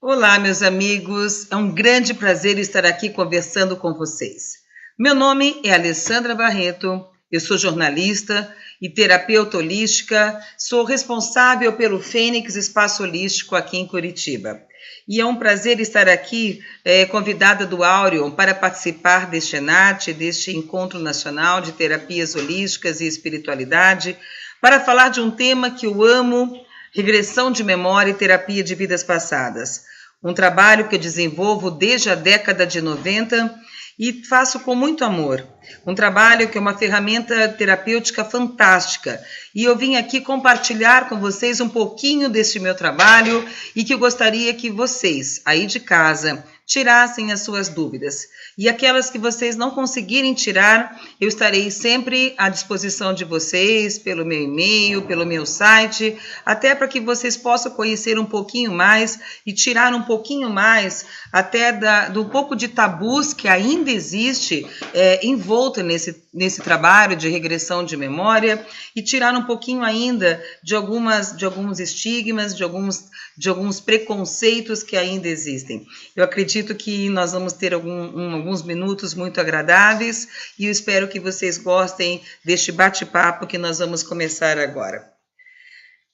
Olá, meus amigos, é um grande prazer estar aqui conversando com vocês. Meu nome é Alessandra Barreto, eu sou jornalista e terapeuta holística, sou responsável pelo Fênix Espaço Holístico aqui em Curitiba. E é um prazer estar aqui, convidada do Áureo, para participar deste ENAT, deste Encontro Nacional de Terapias Holísticas e Espiritualidade, para falar de um tema que eu amo, regressão de memória e terapia de vidas passadas. Um trabalho que eu desenvolvo desde a década de 90 e faço com muito amor. Um trabalho que é uma ferramenta terapêutica fantástica. E eu vim aqui compartilhar com vocês um pouquinho deste meu trabalho e que eu gostaria que vocês, aí de casa, tirassem as suas dúvidas. E aquelas que vocês não conseguirem tirar, eu estarei sempre à disposição de vocês, pelo meu e-mail, pelo meu site, até para que vocês possam conhecer um pouquinho mais e tirar um pouquinho mais até do pouco de tabus que ainda existe envolto nesse trabalho de regressão de memória e tirar um pouquinho ainda de alguns estigmas, de alguns preconceitos que ainda existem. Eu acredito que nós vamos ter alguns minutos muito agradáveis e eu espero que vocês gostem deste bate-papo que nós vamos começar agora.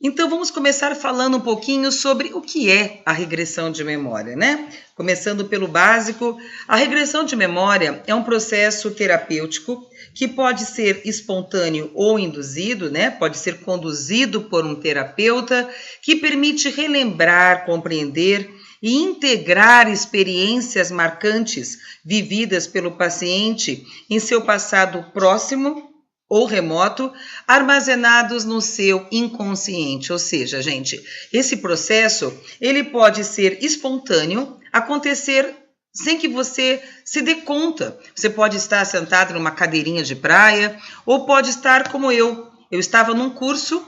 Então, vamos começar falando um pouquinho sobre o que é a regressão de memória, né? Começando pelo básico, a regressão de memória é um processo terapêutico que pode ser espontâneo ou induzido, né? Pode ser conduzido por um terapeuta que permite relembrar, compreender e integrar experiências marcantes vividas pelo paciente em seu passado próximo ou remoto, armazenados no seu inconsciente. Ou seja, gente, esse processo, ele pode ser espontâneo, acontecer sem que você se dê conta. Você pode estar sentado numa cadeirinha de praia, ou pode estar como eu. Eu estava num curso,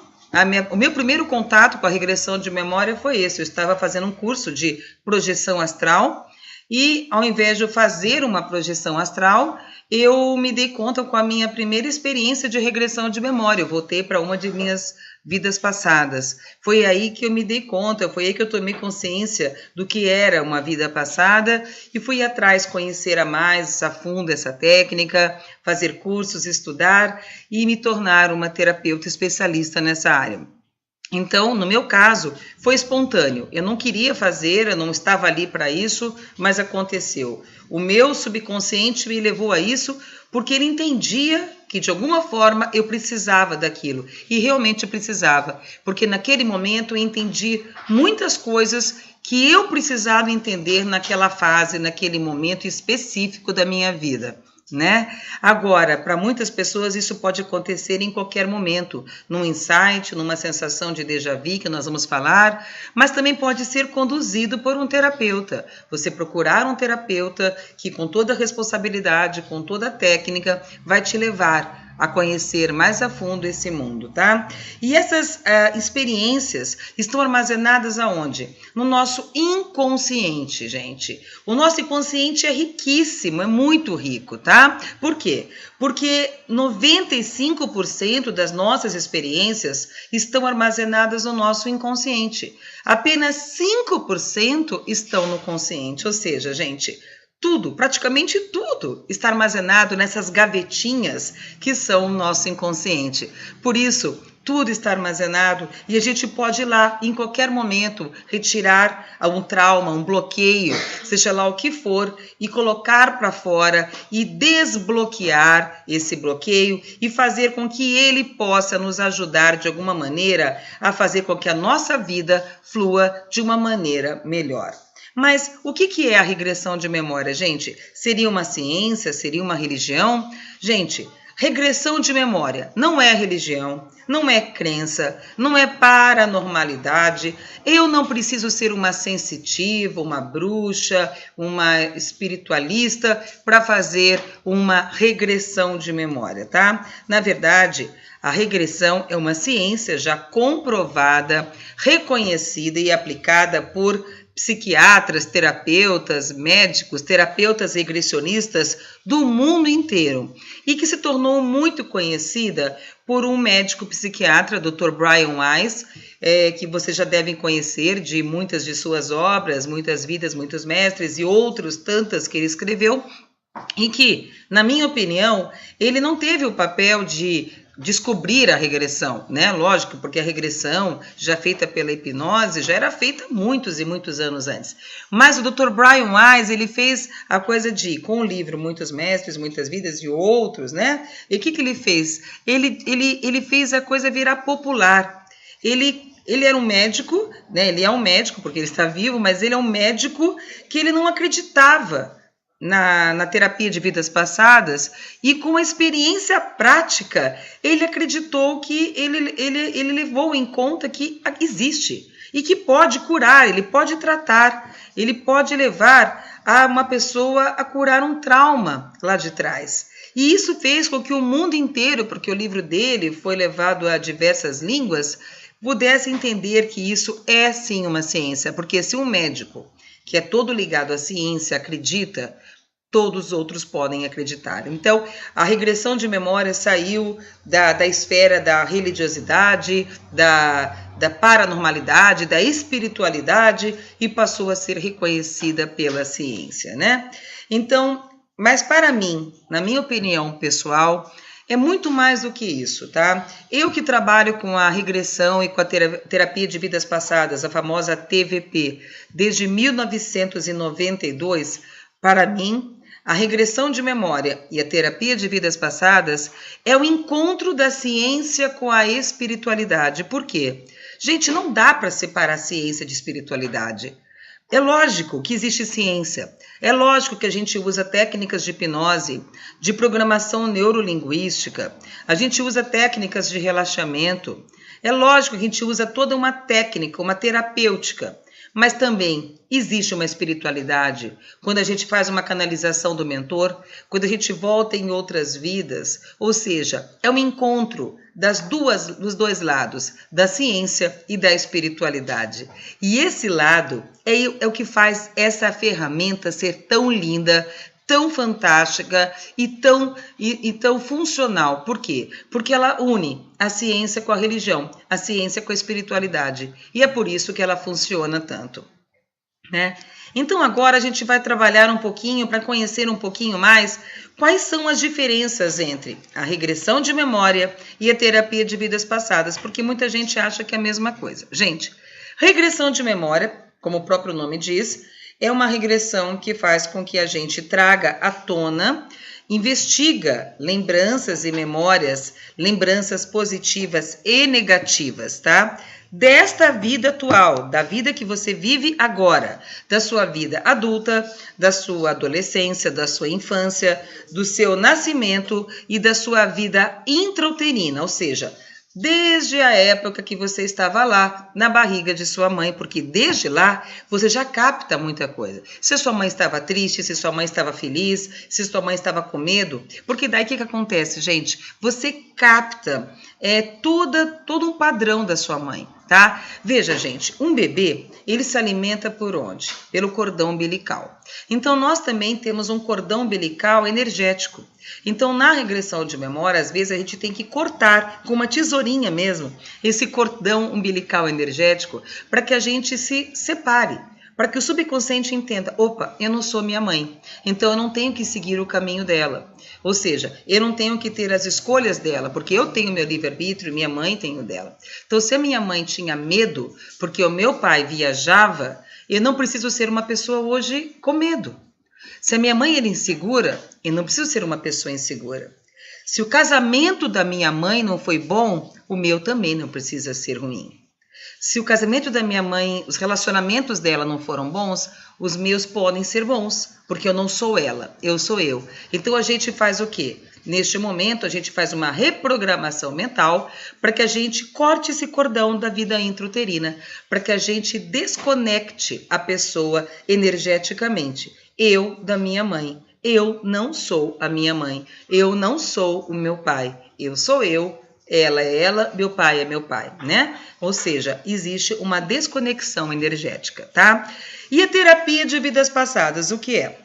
o meu primeiro contato com a regressão de memória foi esse. Eu estava fazendo um curso de projeção astral, e ao invés de eu fazer uma projeção astral, eu me dei conta com a minha primeira experiência de regressão de memória. Eu voltei para uma de minhas vidas passadas. Foi aí que eu me dei conta, foi aí que eu tomei consciência do que era uma vida passada e fui atrás conhecer mais a fundo essa técnica, fazer cursos, estudar e me tornar uma terapeuta especialista nessa área. Então, no meu caso, foi espontâneo. Eu não queria fazer, eu não estava ali para isso, mas aconteceu. O meu subconsciente me levou a isso porque ele entendia que, de alguma forma, eu precisava daquilo. E realmente eu precisava, porque naquele momento eu entendi muitas coisas que eu precisava entender naquela fase, naquele momento específico da minha vida. Né? Agora, para muitas pessoas isso pode acontecer em qualquer momento, num insight, numa sensação de déjà vu que nós vamos falar, mas também pode ser conduzido por um terapeuta. Você procurar um terapeuta que com toda a responsabilidade, com toda a técnica, vai te levar a conhecer mais a fundo esse mundo, tá? E essas experiências estão armazenadas aonde? No nosso inconsciente, gente. O nosso inconsciente é riquíssimo, é muito rico, tá? Por quê? Porque 95% das nossas experiências estão armazenadas no nosso inconsciente. Apenas 5% estão no consciente, ou seja, gente, tudo, praticamente tudo, está armazenado nessas gavetinhas que são o nosso inconsciente. Por isso, tudo está armazenado e a gente pode ir lá, em qualquer momento, retirar um trauma, um bloqueio, seja lá o que for, e colocar para fora e desbloquear esse bloqueio e fazer com que ele possa nos ajudar de alguma maneira a fazer com que a nossa vida flua de uma maneira melhor. Mas o que é a regressão de memória, gente? Seria uma ciência? Seria uma religião? Gente, regressão de memória não é religião, não é crença, não é paranormalidade. Eu não preciso ser uma sensitiva, uma bruxa, uma espiritualista para fazer uma regressão de memória, tá? Na verdade, a regressão é uma ciência já comprovada, reconhecida e aplicada por psiquiatras, terapeutas, médicos, terapeutas regressionistas do mundo inteiro e que se tornou muito conhecida por um médico psiquiatra, Dr. Brian Weiss, que vocês já devem conhecer de muitas de suas obras, Muitas Vidas, Muitos Mestres e outros tantas que ele escreveu, e que, na minha opinião, ele não teve o papel de descobrir a regressão, né? Lógico, porque a regressão já feita pela hipnose já era feita muitos e muitos anos antes. Mas o Dr. Brian Weiss, ele fez a coisa com o livro Muitos Mestres, Muitas Vidas e outros, né? E o que ele fez? Ele fez a coisa virar popular. Ele era um médico, né? Ele é um médico porque ele está vivo, mas ele é um médico que ele não acreditava na terapia de vidas passadas, e com a experiência prática, ele acreditou que ele levou em conta que existe, e que pode curar, ele pode tratar, ele pode levar a uma pessoa a curar um trauma lá de trás. E isso fez com que o mundo inteiro, porque o livro dele foi levado a diversas línguas, pudesse entender que isso é sim uma ciência, porque se um médico que é todo ligado à ciência acredita, todos os outros podem acreditar. Então, a regressão de memória saiu da esfera da religiosidade, da paranormalidade, da espiritualidade e passou a ser reconhecida pela ciência, né? Então, mas para mim, na minha opinião pessoal, é muito mais do que isso, tá? Eu que trabalho com a regressão e com a terapia de vidas passadas, a famosa TVP, desde 1992, para mim, a regressão de memória e a terapia de vidas passadas é o encontro da ciência com a espiritualidade. Por quê? Gente, não dá para separar ciência de espiritualidade. É lógico que existe ciência, é lógico que a gente usa técnicas de hipnose, de programação neurolinguística, a gente usa técnicas de relaxamento, é lógico que a gente usa toda uma técnica, uma terapêutica, mas também existe uma espiritualidade quando a gente faz uma canalização do mentor, quando a gente volta em outras vidas, ou seja, é um encontro dos dois lados, da ciência e da espiritualidade. E esse lado é o que faz essa ferramenta ser tão linda, tão fantástica e tão funcional. Por quê? Porque ela une a ciência com a religião, a ciência com a espiritualidade. E é por isso que ela funciona tanto, né? Então agora a gente vai trabalhar um pouquinho para conhecer um pouquinho mais quais são as diferenças entre a regressão de memória e a terapia de vidas passadas, porque muita gente acha que é a mesma coisa. Gente, regressão de memória, como o próprio nome diz, é uma regressão que faz com que a gente traga à tona, investiga lembranças e memórias, lembranças positivas e negativas, tá? Desta vida atual, da vida que você vive agora, da sua vida adulta, da sua adolescência, da sua infância, do seu nascimento e da sua vida intrauterina, ou seja, desde a época que você estava lá na barriga de sua mãe, porque desde lá você já capta muita coisa. Se sua mãe estava triste, se sua mãe estava feliz, se sua mãe estava com medo, porque daí o que acontece, gente? Você capta todo um padrão da sua mãe, tá? Veja, gente, um bebê, ele se alimenta por onde? Pelo cordão umbilical. Então, nós também temos um cordão umbilical energético. Então, na regressão de memória, às vezes a gente tem que cortar com uma tesourinha mesmo esse cordão umbilical energético para que a gente se separe, para que o subconsciente entenda, opa, eu não sou minha mãe, então eu não tenho que seguir o caminho dela. Ou seja, eu não tenho que ter as escolhas dela, porque eu tenho meu livre-arbítrio e minha mãe tem o dela. Então, se a minha mãe tinha medo, porque o meu pai viajava, eu não preciso ser uma pessoa hoje com medo. Se a minha mãe era insegura, eu não preciso ser uma pessoa insegura. Se o casamento da minha mãe não foi bom, o meu também não precisa ser ruim. Se o casamento da minha mãe, os relacionamentos dela não foram bons, os meus podem ser bons, porque eu não sou ela, eu sou eu. Então a gente faz o quê? Neste momento a gente faz uma reprogramação mental para que a gente corte esse cordão da vida intrauterina, para que a gente desconecte a pessoa energeticamente. Eu da minha mãe, eu não sou a minha mãe, eu não sou o meu pai, eu sou eu, ela é ela, meu pai é meu pai, né? Ou seja, existe uma desconexão energética, tá? E a terapia de vidas passadas, o que é?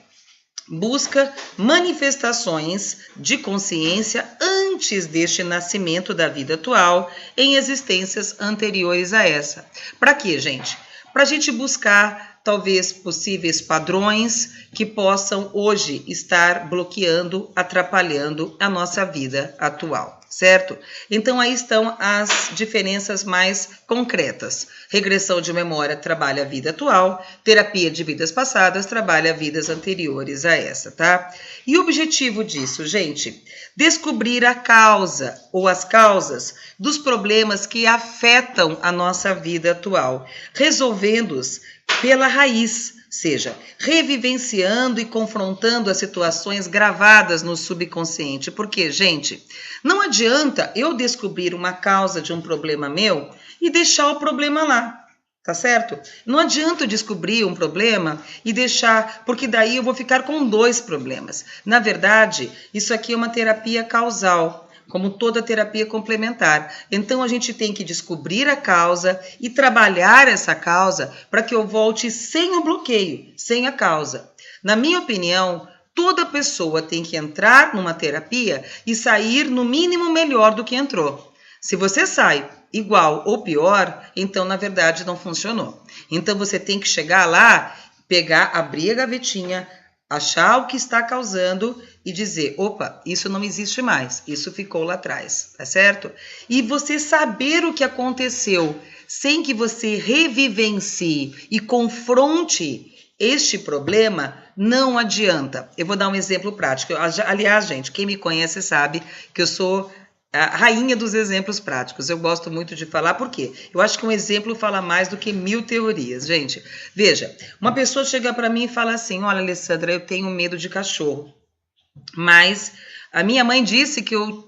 Busca manifestações de consciência antes deste nascimento da vida atual em existências anteriores a essa. Para quê, gente? Para a gente buscar talvez possíveis padrões que possam hoje estar bloqueando, atrapalhando a nossa vida atual, certo? Então aí estão as diferenças mais concretas. Regressão de memória trabalha a vida atual, terapia de vidas passadas trabalha vidas anteriores a essa, tá? E o objetivo disso, gente, descobrir a causa ou as causas dos problemas que afetam a nossa vida atual, resolvendo-os pela raiz, seja, revivenciando e confrontando as situações gravadas no subconsciente. Porque, gente, não adianta eu descobrir uma causa de um problema meu e deixar o problema lá, tá certo? Não adianta eu descobrir um problema e deixar, porque daí eu vou ficar com 2 problemas. Na verdade, isso aqui é uma terapia causal, como toda terapia complementar. Então, a gente tem que descobrir a causa e trabalhar essa causa para que eu volte sem o bloqueio, sem a causa. Na minha opinião, toda pessoa tem que entrar numa terapia e sair no mínimo melhor do que entrou. Se você sai igual ou pior, então, na verdade, não funcionou. Então, você tem que chegar lá, pegar, abrir a gavetinha, achar o que está causando e dizer, opa, isso não existe mais, isso ficou lá atrás, tá certo? E você saber o que aconteceu, sem que você revivencie e confronte este problema, não adianta. Eu vou dar um exemplo prático. Aliás, gente, quem me conhece sabe que eu sou a rainha dos exemplos práticos. Eu gosto muito de falar, por quê? Eu acho que um exemplo fala mais do que 1000 teorias. Gente, veja, uma pessoa chega para mim e fala assim, olha, Alessandra, eu tenho medo de cachorro, mas a minha mãe disse que eu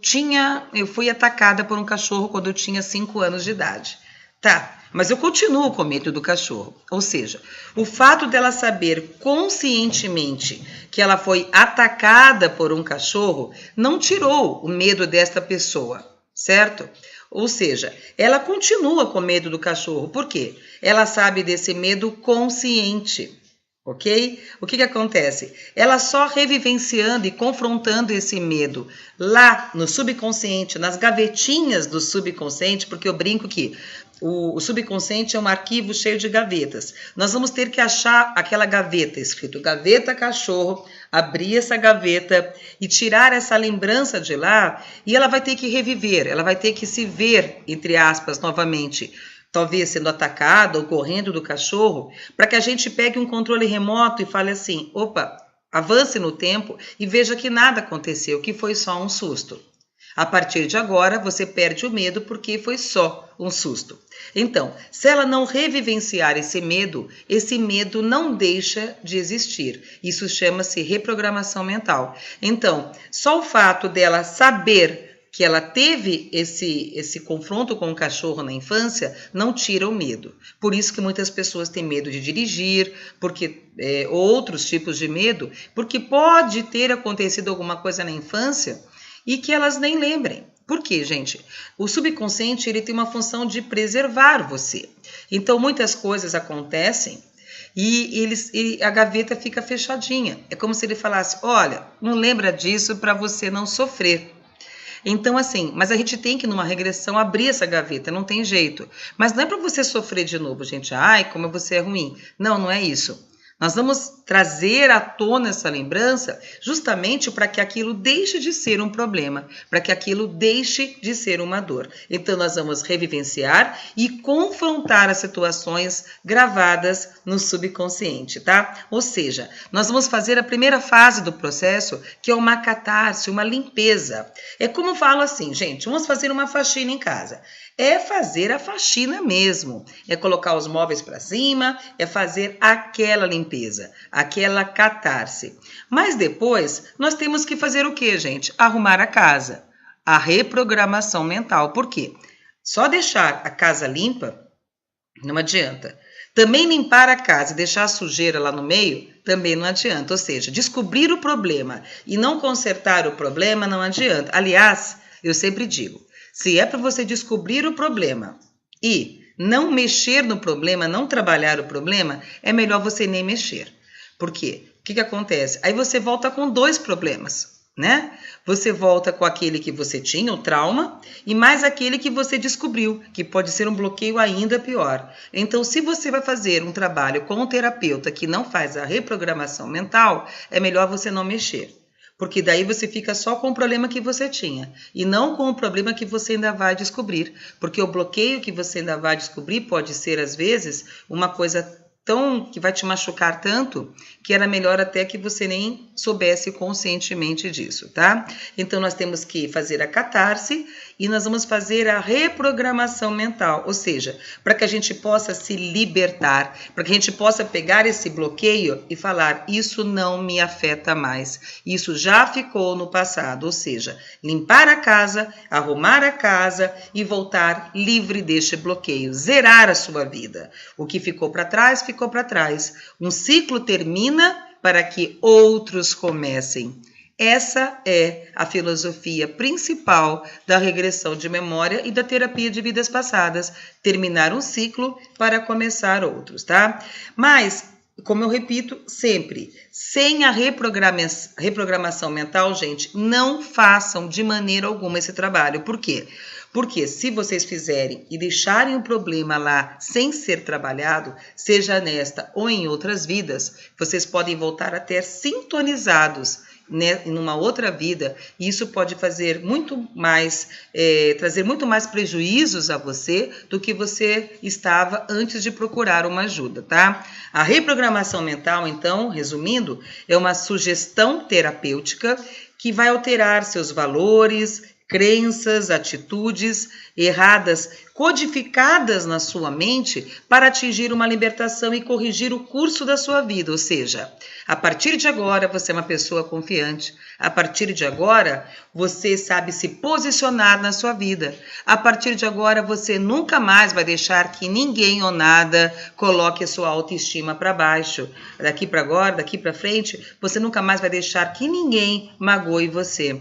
fui atacada por um cachorro quando eu tinha 5 anos de idade. Tá, mas eu continuo com medo do cachorro. Ou seja, o fato dela saber conscientemente que ela foi atacada por um cachorro não tirou o medo desta pessoa, certo? Ou seja, ela continua com medo do cachorro. Por quê? Ela sabe desse medo consciente. Ok? O que acontece? Ela só revivenciando e confrontando esse medo lá no subconsciente, nas gavetinhas do subconsciente, porque eu brinco que o subconsciente é um arquivo cheio de gavetas. Nós vamos ter que achar aquela gaveta escrito gaveta cachorro, abrir essa gaveta e tirar essa lembrança de lá, e ela vai ter que reviver, ela vai ter que se ver, entre aspas, novamente, talvez sendo atacada ou correndo do cachorro, para que a gente pegue um controle remoto e fale assim, opa, avance no tempo e veja que nada aconteceu, que foi só um susto. A partir de agora, você perde o medo porque foi só um susto. Então, se ela não revivenciar esse medo não deixa de existir. Isso chama-se reprogramação mental. Então, só o fato dela saber que ela teve esse confronto com o cachorro na infância, não tira o medo. Por isso que muitas pessoas têm medo de dirigir, porque outros tipos de medo, porque pode ter acontecido alguma coisa na infância e que elas nem lembrem. Por quê, gente? O subconsciente ele tem uma função de preservar você. Então, muitas coisas acontecem e a gaveta fica fechadinha. É como se ele falasse, olha, não lembra disso para você não sofrer. Então, assim, mas a gente tem que, numa regressão, abrir essa gaveta, não tem jeito. Mas não é para você sofrer de novo, gente. Ai, como você é ruim. Não, não é isso. Nós vamos trazer à tona essa lembrança justamente para que aquilo deixe de ser um problema, para que aquilo deixe de ser uma dor. Então, nós vamos revivenciar e confrontar as situações gravadas no subconsciente, tá? Ou seja, nós vamos fazer a primeira fase do processo, que é uma catarse, uma limpeza. É como eu falo assim, gente, vamos fazer uma faxina em casa. É fazer a faxina mesmo, é colocar os móveis para cima, é fazer aquela limpeza, aquela catarse. Mas depois nós temos que fazer o quê, gente? Arrumar a casa, a reprogramação mental. Por quê? Só deixar a casa limpa não adianta. Também limpar a casa e deixar a sujeira lá no meio também não adianta. Ou seja, descobrir o problema e não consertar o problema não adianta. Aliás, eu sempre digo, Se é para você descobrir o problema e não mexer no problema, não trabalhar o problema, é melhor você nem mexer. Por quê? O que acontece? Aí você volta com 2 problemas, né? Você volta com aquele que você tinha, o trauma, e mais aquele que você descobriu, que pode ser um bloqueio ainda pior. Então, se você vai fazer um trabalho com um terapeuta que não faz a reprogramação mental, é melhor você não mexer. Porque daí você fica só com o problema que você tinha e não com o problema que você ainda vai descobrir. Porque o bloqueio que você ainda vai descobrir pode ser, às vezes, uma coisa que vai te machucar tanto que era melhor até que você nem soubesse conscientemente disso, tá? Então, nós temos que fazer a catarse e nós vamos fazer a reprogramação mental, ou seja, para que a gente possa se libertar, para que a gente possa pegar esse bloqueio e falar, isso não me afeta mais, isso já ficou no passado, ou seja, limpar a casa, arrumar a casa e voltar livre deste bloqueio, zerar a sua vida. O que ficou para trás, ficou para trás. Um ciclo termina para que outros comecem. Essa é a filosofia principal da regressão de memória e da terapia de vidas passadas. Terminar um ciclo para começar outros, tá? Mas, como eu repito sempre, sem a reprogramação mental, gente, não façam de maneira alguma esse trabalho. Por quê? Porque se vocês fizerem e deixarem o problema lá sem ser trabalhado, seja nesta ou em outras vidas, vocês podem voltar a ter sintonizados, né, numa outra vida, e isso pode fazer muito mais, trazer muito mais prejuízos a você do que você estava antes de procurar uma ajuda, tá? A reprogramação mental, então, resumindo, é uma sugestão terapêutica que vai alterar seus valores, crenças, atitudes erradas, codificadas na sua mente para atingir uma libertação e corrigir o curso da sua vida. Ou seja, a partir de agora você é uma pessoa confiante. A partir de agora você sabe se posicionar na sua vida. A partir de agora você nunca mais vai deixar que ninguém ou nada coloque a sua autoestima para baixo. Daqui para agora, daqui para frente, você nunca mais vai deixar que ninguém magoe você.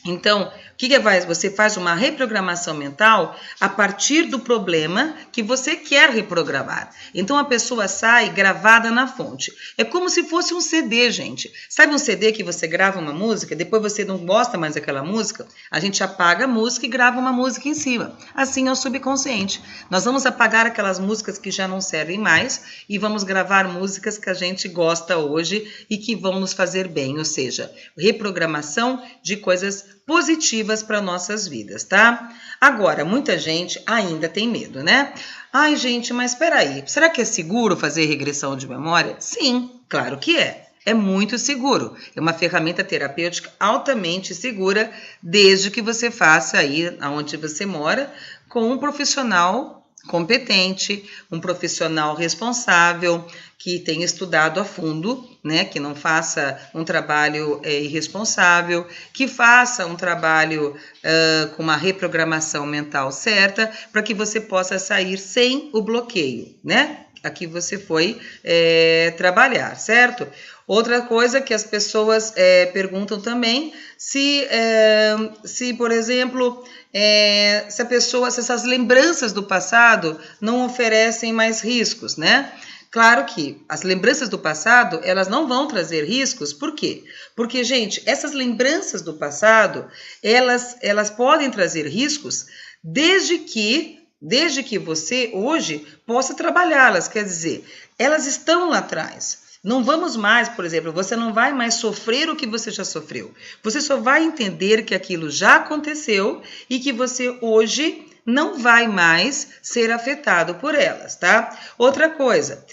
Então, o que faz? Você faz uma reprogramação mental a partir do problema que você quer reprogramar. Então, a pessoa sai gravada na fonte. É como se fosse um CD, gente. Sabe um CD que você grava uma música, depois você não gosta mais daquela música? A gente apaga a música e grava uma música em cima. Assim é o subconsciente. Nós vamos apagar aquelas músicas que já não servem mais e vamos gravar músicas que a gente gosta hoje e que vão nos fazer bem. Ou seja, reprogramação de coisas positivas para nossas vidas, tá? Agora, muita gente ainda tem medo, né? Ai, gente, mas espera aí, será que é seguro fazer regressão de memória? Sim, claro que é. É muito seguro. É uma ferramenta terapêutica altamente segura, desde que você faça aí onde você mora com um profissional competente, um profissional responsável, que tenha estudado a fundo, né, que não faça um trabalho irresponsável, que faça um trabalho com uma reprogramação mental certa, para que você possa sair sem o bloqueio, né? Aqui você foi trabalhar, certo? Outra coisa que as pessoas perguntam também, se por exemplo, se essas lembranças do passado não oferecem mais riscos, né? Claro que as lembranças do passado, elas não vão trazer riscos, por quê? Porque, gente, essas lembranças do passado, elas podem trazer riscos desde que você hoje possa trabalhá-las, quer dizer, elas estão lá atrás. Não vamos mais, por exemplo, você não vai mais sofrer o que você já sofreu. Você só vai entender que aquilo já aconteceu e que você hoje não vai mais ser afetado por elas, tá? Outra coisa.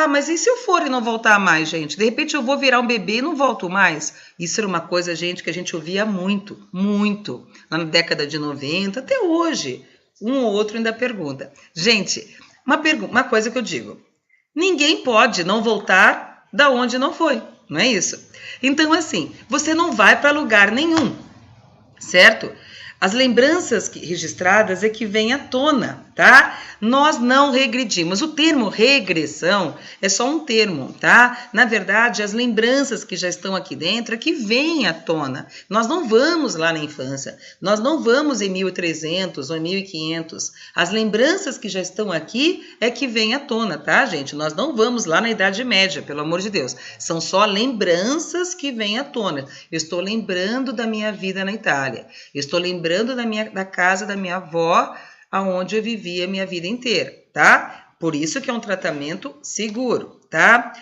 Mas e se eu for e não voltar mais, gente? De repente eu vou virar um bebê e não volto mais? Isso era uma coisa, gente, que a gente ouvia muito, muito. Na década de 90, até hoje. Um ou outro ainda pergunta. Gente, uma coisa que eu digo. Ninguém pode não voltar da onde não foi, não é isso? Então, assim, você não vai para lugar nenhum, certo? As lembranças registradas é que vêm à tona, tá? Nós não regredimos. O termo regressão é só um termo, tá? Na verdade, as lembranças que já estão aqui dentro é que vêm à tona. Nós não vamos lá na infância. Nós não vamos em 1300 ou em 1500. As lembranças que já estão aqui é que vêm à tona, tá, gente? Nós não vamos lá na Idade Média, pelo amor de Deus. São só lembranças que vêm à tona. Eu estou lembrando da minha vida na Itália. Eu estou lembrando da casa da minha avó, aonde eu vivia a minha vida inteira, tá? Por isso que é um tratamento seguro, tá?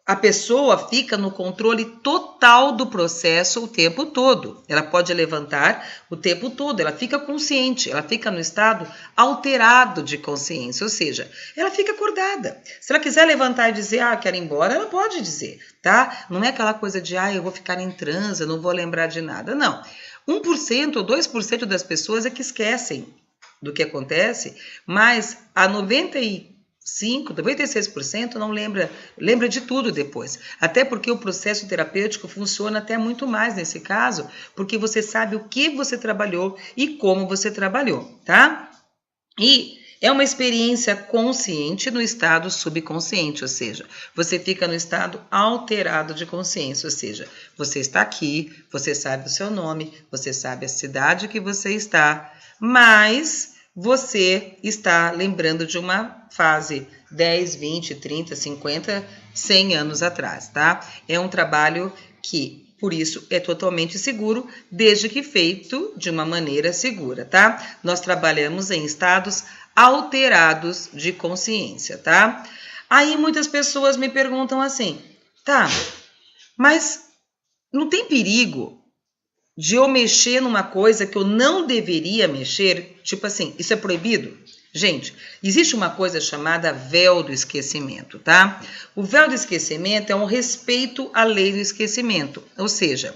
A pessoa fica no controle total do processo o tempo todo. Ela pode levantar o tempo todo, ela fica consciente, ela fica no estado alterado de consciência, ou seja, ela fica acordada. Se ela quiser levantar e dizer, quero ir embora, ela pode dizer, tá? Não é aquela coisa de, eu vou ficar em transe, eu não vou lembrar de nada, não. 1% ou 2% das pessoas é que esquecem do que acontece, mas a 96% não lembra de tudo depois. Até porque o processo terapêutico funciona até muito mais nesse caso, porque você sabe o que você trabalhou e como você trabalhou, tá? E é uma experiência consciente no estado subconsciente, ou seja, você fica no estado alterado de consciência, ou seja, você está aqui, você sabe o seu nome, você sabe a cidade que você está, mas você está lembrando de uma fase 10, 20, 30, 50, 100 anos atrás, tá? É um trabalho que, por isso, é totalmente seguro, desde que feito de uma maneira segura, tá? Nós trabalhamos em estados alterados de consciência, tá? Aí muitas pessoas me perguntam assim, tá, mas não tem perigo de eu mexer numa coisa que eu não deveria mexer? Tipo assim, isso é proibido? Gente, existe uma coisa chamada véu do esquecimento, tá? O véu do esquecimento é um respeito à lei do esquecimento, ou seja,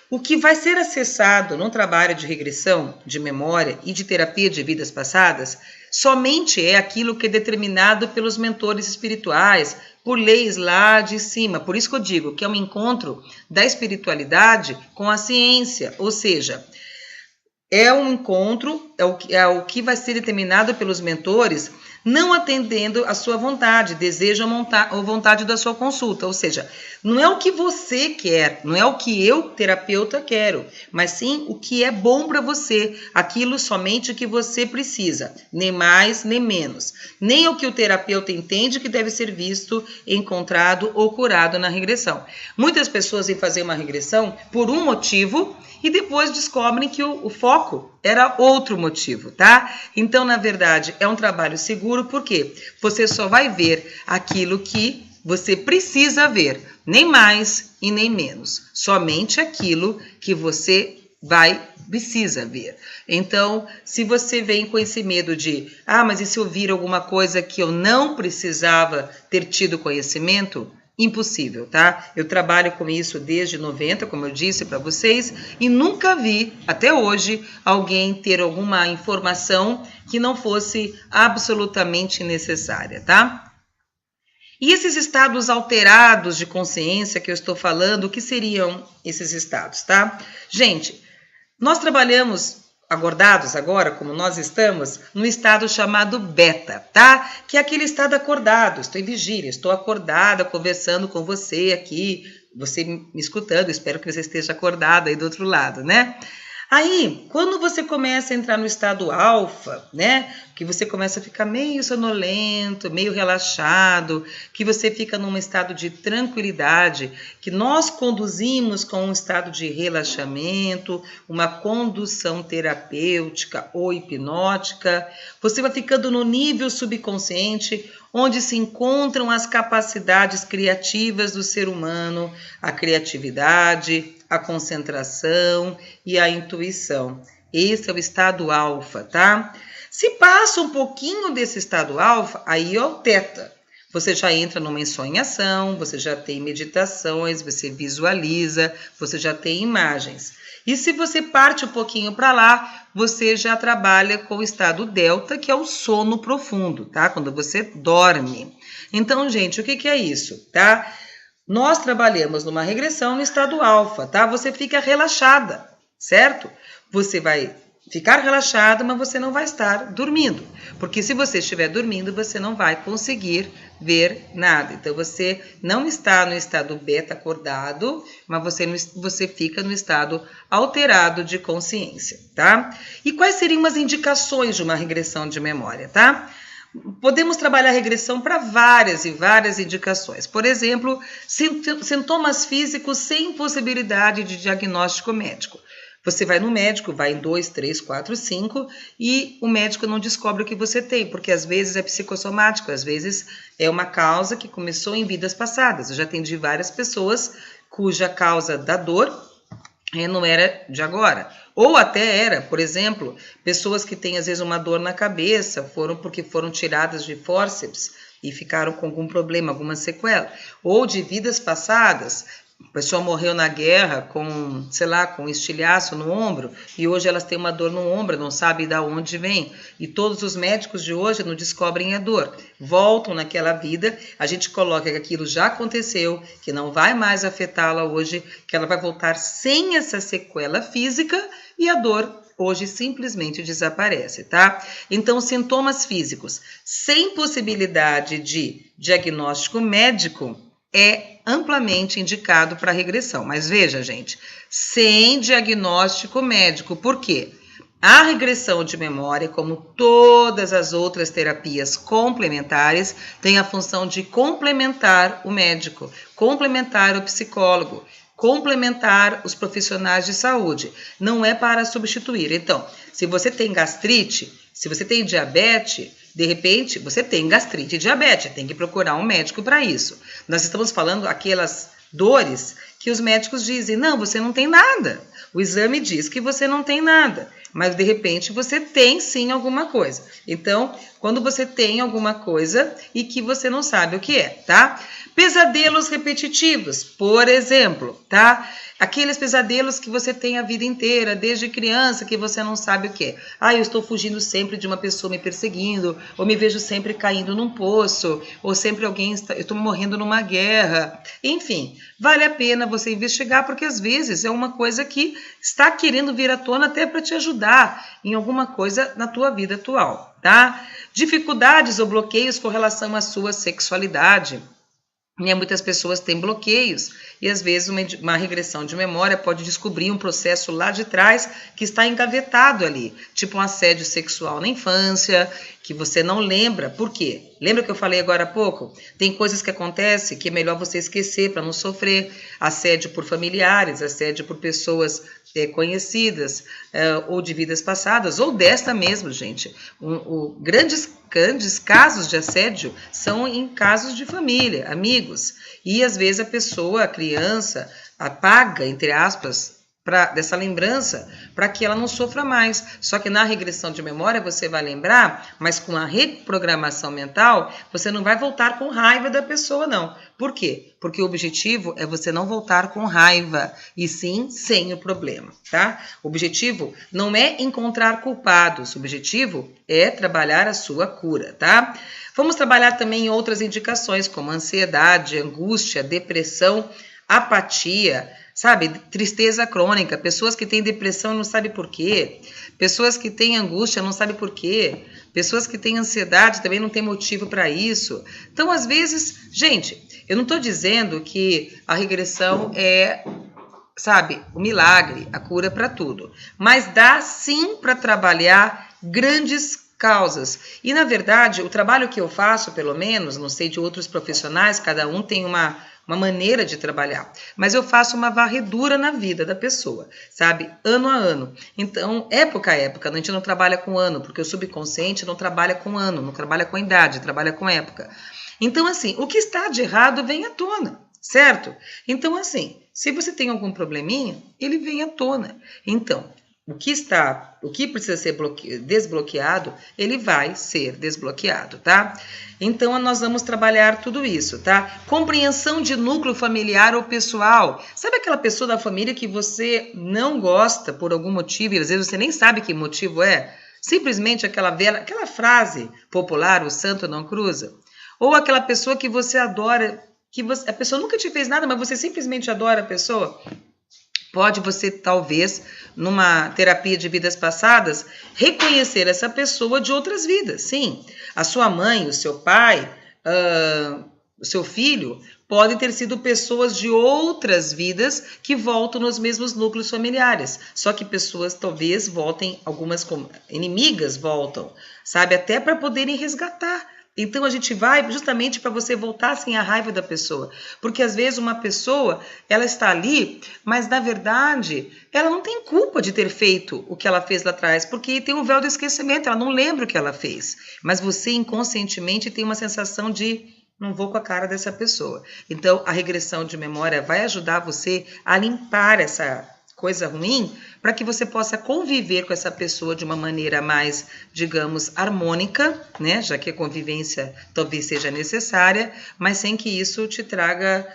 o que vai ser acessado no trabalho de regressão, de memória e de terapia de vidas passadas, somente é aquilo que é determinado pelos mentores espirituais, por leis lá de cima. Por isso que eu digo que é um encontro da espiritualidade com a ciência, ou seja, é um encontro, é o que vai ser determinado pelos mentores, não atendendo a sua vontade, desejo ou vontade da sua consulta. Ou seja, não é o que você quer, não é o que eu, terapeuta, quero, mas sim o que é bom para você, aquilo somente que você precisa, nem mais nem menos. Nem o que o terapeuta entende que deve ser visto, encontrado ou curado na regressão. Muitas pessoas vêm fazer uma regressão por um motivo e depois descobrem que o foco era outro motivo, tá? Então, na verdade, é um trabalho seguro, porque você só vai ver aquilo que você precisa ver, nem mais e nem menos, somente aquilo que você precisa ver. Então, se você vem com esse medo de, mas e se eu vir alguma coisa que eu não precisava ter tido conhecimento? Impossível, tá? Eu trabalho com isso desde 90, como eu disse para vocês, e nunca vi, até hoje, alguém ter alguma informação que não fosse absolutamente necessária, tá? E esses estados alterados de consciência que eu estou falando, o que seriam esses estados, tá? Gente, nós trabalhamos acordados agora, como nós estamos, num estado chamado beta, tá? Que é aquele estado acordado, estou em vigília, estou acordada, conversando com você aqui, você me escutando, espero que você esteja acordada aí do outro lado, né? Aí, quando você começa a entrar no estado alfa, né, que você começa a ficar meio sonolento, meio relaxado, que você fica num estado de tranquilidade, que nós conduzimos com um estado de relaxamento, uma condução terapêutica ou hipnótica, você vai ficando no nível subconsciente, onde se encontram as capacidades criativas do ser humano, a criatividade, a concentração e a intuição. Esse é o estado alfa, tá? Se passa um pouquinho desse estado alfa, aí é o teta. Você já entra numa ensonhação, você já tem meditações, você visualiza, você já tem imagens. E se você parte um pouquinho para lá, você já trabalha com o estado delta, que é o sono profundo, tá? Quando você dorme. Então, gente, o que é isso, tá? Nós trabalhamos numa regressão no estado alfa, tá? Você fica relaxada, certo? Você vai ficar relaxado, mas você não vai estar dormindo. Porque se você estiver dormindo, você não vai conseguir ver nada. Então, você não está no estado beta acordado, mas você fica no estado alterado de consciência, tá? E quais seriam as indicações de uma regressão de memória, tá? Podemos trabalhar a regressão para várias e várias indicações. Por exemplo, sintomas físicos sem possibilidade de diagnóstico médico. Você vai no médico, vai em 2, 3, 4, 5 e o médico não descobre o que você tem, porque às vezes é psicossomático, às vezes é uma causa que começou em vidas passadas. Eu já atendi várias pessoas cuja causa da dor não era de agora. Ou até era, por exemplo, pessoas que têm às vezes uma dor na cabeça, porque foram tiradas de fórceps e ficaram com algum problema, alguma sequela. Ou de vidas passadas, a pessoa morreu na guerra com, sei lá, com um estilhaço no ombro e hoje elas têm uma dor no ombro, não sabem de onde vem. E todos os médicos de hoje não descobrem a dor. Voltam naquela vida, a gente coloca que aquilo já aconteceu, que não vai mais afetá-la hoje, que ela vai voltar sem essa sequela física e a dor hoje simplesmente desaparece, tá? Então, sintomas físicos sem possibilidade de diagnóstico médico é amplamente indicado para regressão. Mas veja, gente, sem diagnóstico médico. Por quê? A regressão de memória, como todas as outras terapias complementares, tem a função de complementar o médico, complementar o psicólogo, complementar os profissionais de saúde. Não é para substituir. Então, se você tem gastrite, se você tem diabetes, de repente, você tem gastrite e diabetes, tem que procurar um médico para isso. Nós estamos falando aquelas dores que os médicos dizem, não, você não tem nada. O exame diz que você não tem nada, mas de repente você tem sim alguma coisa. Então, quando você tem alguma coisa e que você não sabe o que é, tá? Pesadelos repetitivos, por exemplo, tá? Aqueles pesadelos que você tem a vida inteira, desde criança, que você não sabe o que é. Ah, eu estou fugindo sempre de uma pessoa me perseguindo, ou me vejo sempre caindo num poço, ou sempre eu estou morrendo numa guerra. Enfim, vale a pena você investigar, porque às vezes é uma coisa que está querendo vir à tona até para te ajudar em alguma coisa na tua vida atual, tá? Dificuldades ou bloqueios com relação à sua sexualidade. Muitas pessoas têm bloqueios e às vezes uma regressão de memória pode descobrir um processo lá de trás que está engavetado ali, tipo um assédio sexual na infância, que você não lembra. Por quê? Lembra que eu falei agora há pouco? Tem coisas que acontecem que é melhor você esquecer para não sofrer. Assédio por familiares, assédio por pessoas conhecidas, ou de vidas passadas, ou desta mesmo, gente. Grandes casos de assédio são em casos de família, amigos. E às vezes a pessoa, a criança, apaga, entre aspas, dessa lembrança para que ela não sofra mais. Só que na regressão de memória você vai lembrar, mas com a reprogramação mental, você não vai voltar com raiva da pessoa, não. Por quê? Porque o objetivo é você não voltar com raiva, e sim sem o problema, tá? O objetivo não é encontrar culpados, o objetivo é trabalhar a sua cura, tá? Vamos trabalhar também em outras indicações, como ansiedade, angústia, depressão, apatia, sabe, tristeza crônica, pessoas que têm depressão e não sabem por quê, pessoas que têm angústia não sabem por quê, pessoas que têm ansiedade também não tem motivo para isso. Então, às vezes, gente, eu não estou dizendo que a regressão é, sabe, o milagre, a cura para tudo, mas dá sim para trabalhar grandes causas. E, na verdade, o trabalho que eu faço, pelo menos, não sei de outros profissionais, cada um tem uma maneira de trabalhar, mas eu faço uma varredura na vida da pessoa, sabe, ano a ano. Então, época a época, a gente não trabalha com ano, porque o subconsciente não trabalha com ano, não trabalha com idade, trabalha com época. Então, assim, o que está de errado vem à tona, certo? Então, assim, se você tem algum probleminha, ele vem à tona. Então, o que precisa ser desbloqueado, ele vai ser desbloqueado, tá? Então, nós vamos trabalhar tudo isso, tá? Compreensão de núcleo familiar ou pessoal. Sabe aquela pessoa da família que você não gosta por algum motivo, e às vezes você nem sabe que motivo é? Simplesmente aquela frase popular, o santo não cruza? Ou aquela pessoa que você adora, a pessoa nunca te fez nada, mas você simplesmente adora a pessoa? Pode você, talvez, numa terapia de vidas passadas, reconhecer essa pessoa de outras vidas. Sim, a sua mãe, o seu pai, o seu filho, podem ter sido pessoas de outras vidas que voltam nos mesmos núcleos familiares. Só que pessoas talvez voltem, algumas como inimigas voltam, sabe? Até para poderem resgatar. Então a gente vai justamente para você voltar sem a raiva da pessoa, porque às vezes uma pessoa, ela está ali, mas na verdade ela não tem culpa de ter feito o que ela fez lá atrás, porque tem um véu do esquecimento, ela não lembra o que ela fez, mas você inconscientemente tem uma sensação de não vou com a cara dessa pessoa. Então a regressão de memória vai ajudar você a limpar essa coisa ruim, para que você possa conviver com essa pessoa de uma maneira mais, digamos, harmônica, né? Já que a convivência talvez seja necessária, mas sem que isso te traga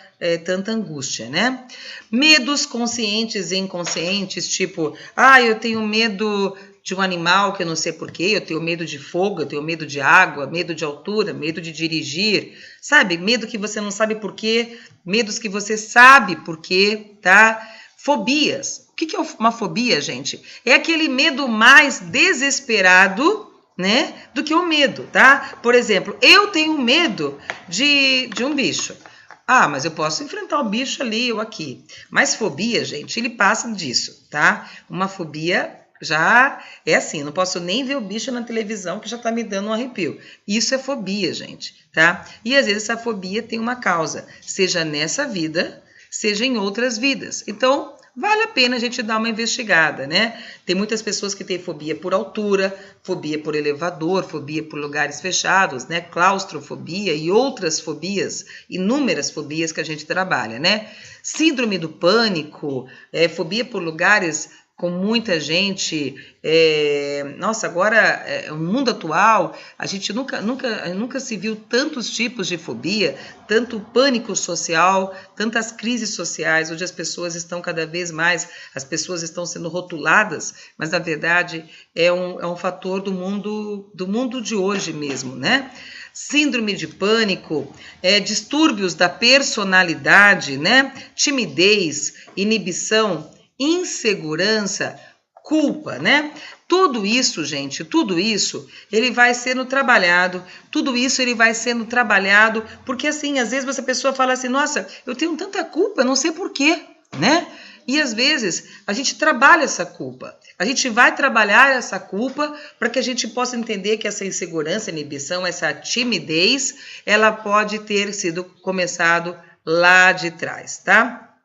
tanta angústia, né? Medos conscientes e inconscientes, tipo, eu tenho medo de um animal que eu não sei porquê, eu tenho medo de fogo, eu tenho medo de água, medo de altura, medo de dirigir, sabe? Medo que você não sabe porquê, medos que você sabe porquê, tá? Fobias. O que é uma fobia, gente? É aquele medo mais desesperado, né, do que o medo, tá? Por exemplo, eu tenho medo de um bicho. Mas eu posso enfrentar o bicho ali ou aqui. Mas fobia, gente, ele passa disso, tá? Uma fobia já é assim, não posso nem ver o bicho na televisão que já tá me dando um arrepio. Isso é fobia, gente, tá? E às vezes essa fobia tem uma causa, seja nessa vida, seja em outras vidas. Então, vale a pena a gente dar uma investigada, né? Tem muitas pessoas que têm fobia por altura, fobia por elevador, fobia por lugares fechados, né? Claustrofobia e outras fobias, inúmeras fobias que a gente trabalha, né? Síndrome do pânico, fobia por lugares com muita gente. Agora, no mundo atual, a gente nunca se viu tantos tipos de fobia, tanto pânico social, tantas crises sociais, onde as pessoas estão cada vez mais, as pessoas estão sendo rotuladas, mas na verdade é um fator do mundo de hoje mesmo, né? Síndrome de pânico, distúrbios da personalidade, né? Timidez, inibição, insegurança, culpa, né? Tudo isso, gente, ele vai sendo trabalhado, porque assim, às vezes essa pessoa fala assim, nossa, eu tenho tanta culpa, eu não sei porquê, né? E às vezes a gente trabalha essa culpa, a gente vai trabalhar essa culpa para que a gente possa entender que essa insegurança, inibição, essa timidez, ela pode ter sido começado lá de trás, tá?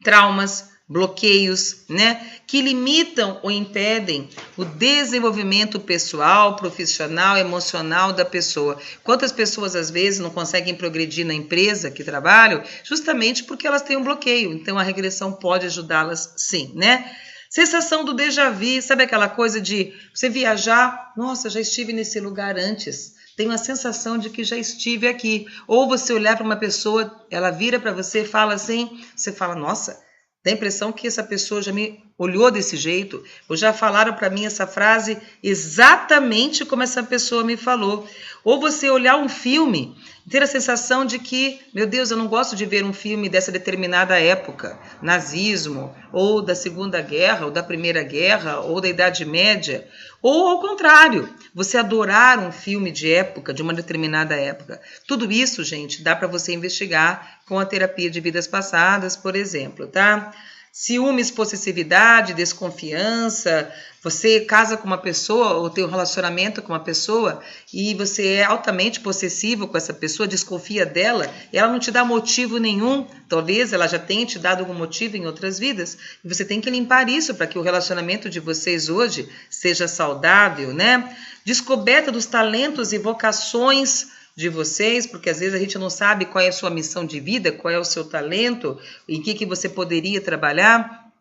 Traumas, bloqueios, né, que limitam ou impedem o desenvolvimento pessoal, profissional, emocional da pessoa. Quantas pessoas às vezes não conseguem progredir na empresa que trabalham justamente porque elas têm um bloqueio. Então a regressão pode ajudá-las sim, né? Sensação do déjà vu, sabe aquela coisa de você viajar, nossa, já estive nesse lugar antes. Tenho a sensação de que já estive aqui. Ou você olhar para uma pessoa, ela vira para você e fala assim, você fala, nossa, dá a impressão que essa pessoa já me olhou desse jeito, ou já falaram para mim essa frase exatamente como essa pessoa me falou. Ou você olhar um filme e ter a sensação de que, meu Deus, eu não gosto de ver um filme dessa determinada época, nazismo, ou da Segunda Guerra, ou da Primeira Guerra, ou da Idade Média. Ou ao contrário, você adorar um filme de época, de uma determinada época. Tudo isso, gente, dá para você investigar com a terapia de vidas passadas, por exemplo, tá? Ciúmes, possessividade, desconfiança, você casa com uma pessoa ou tem um relacionamento com uma pessoa e você é altamente possessivo com essa pessoa, desconfia dela e ela não te dá motivo nenhum, talvez ela já tenha te dado algum motivo em outras vidas e você tem que limpar isso para que o relacionamento de vocês hoje seja saudável, né? Descoberta dos talentos e vocações de vocês, porque às vezes a gente não sabe qual é a sua missão de vida, qual é o seu talento, em que você poderia trabalhar.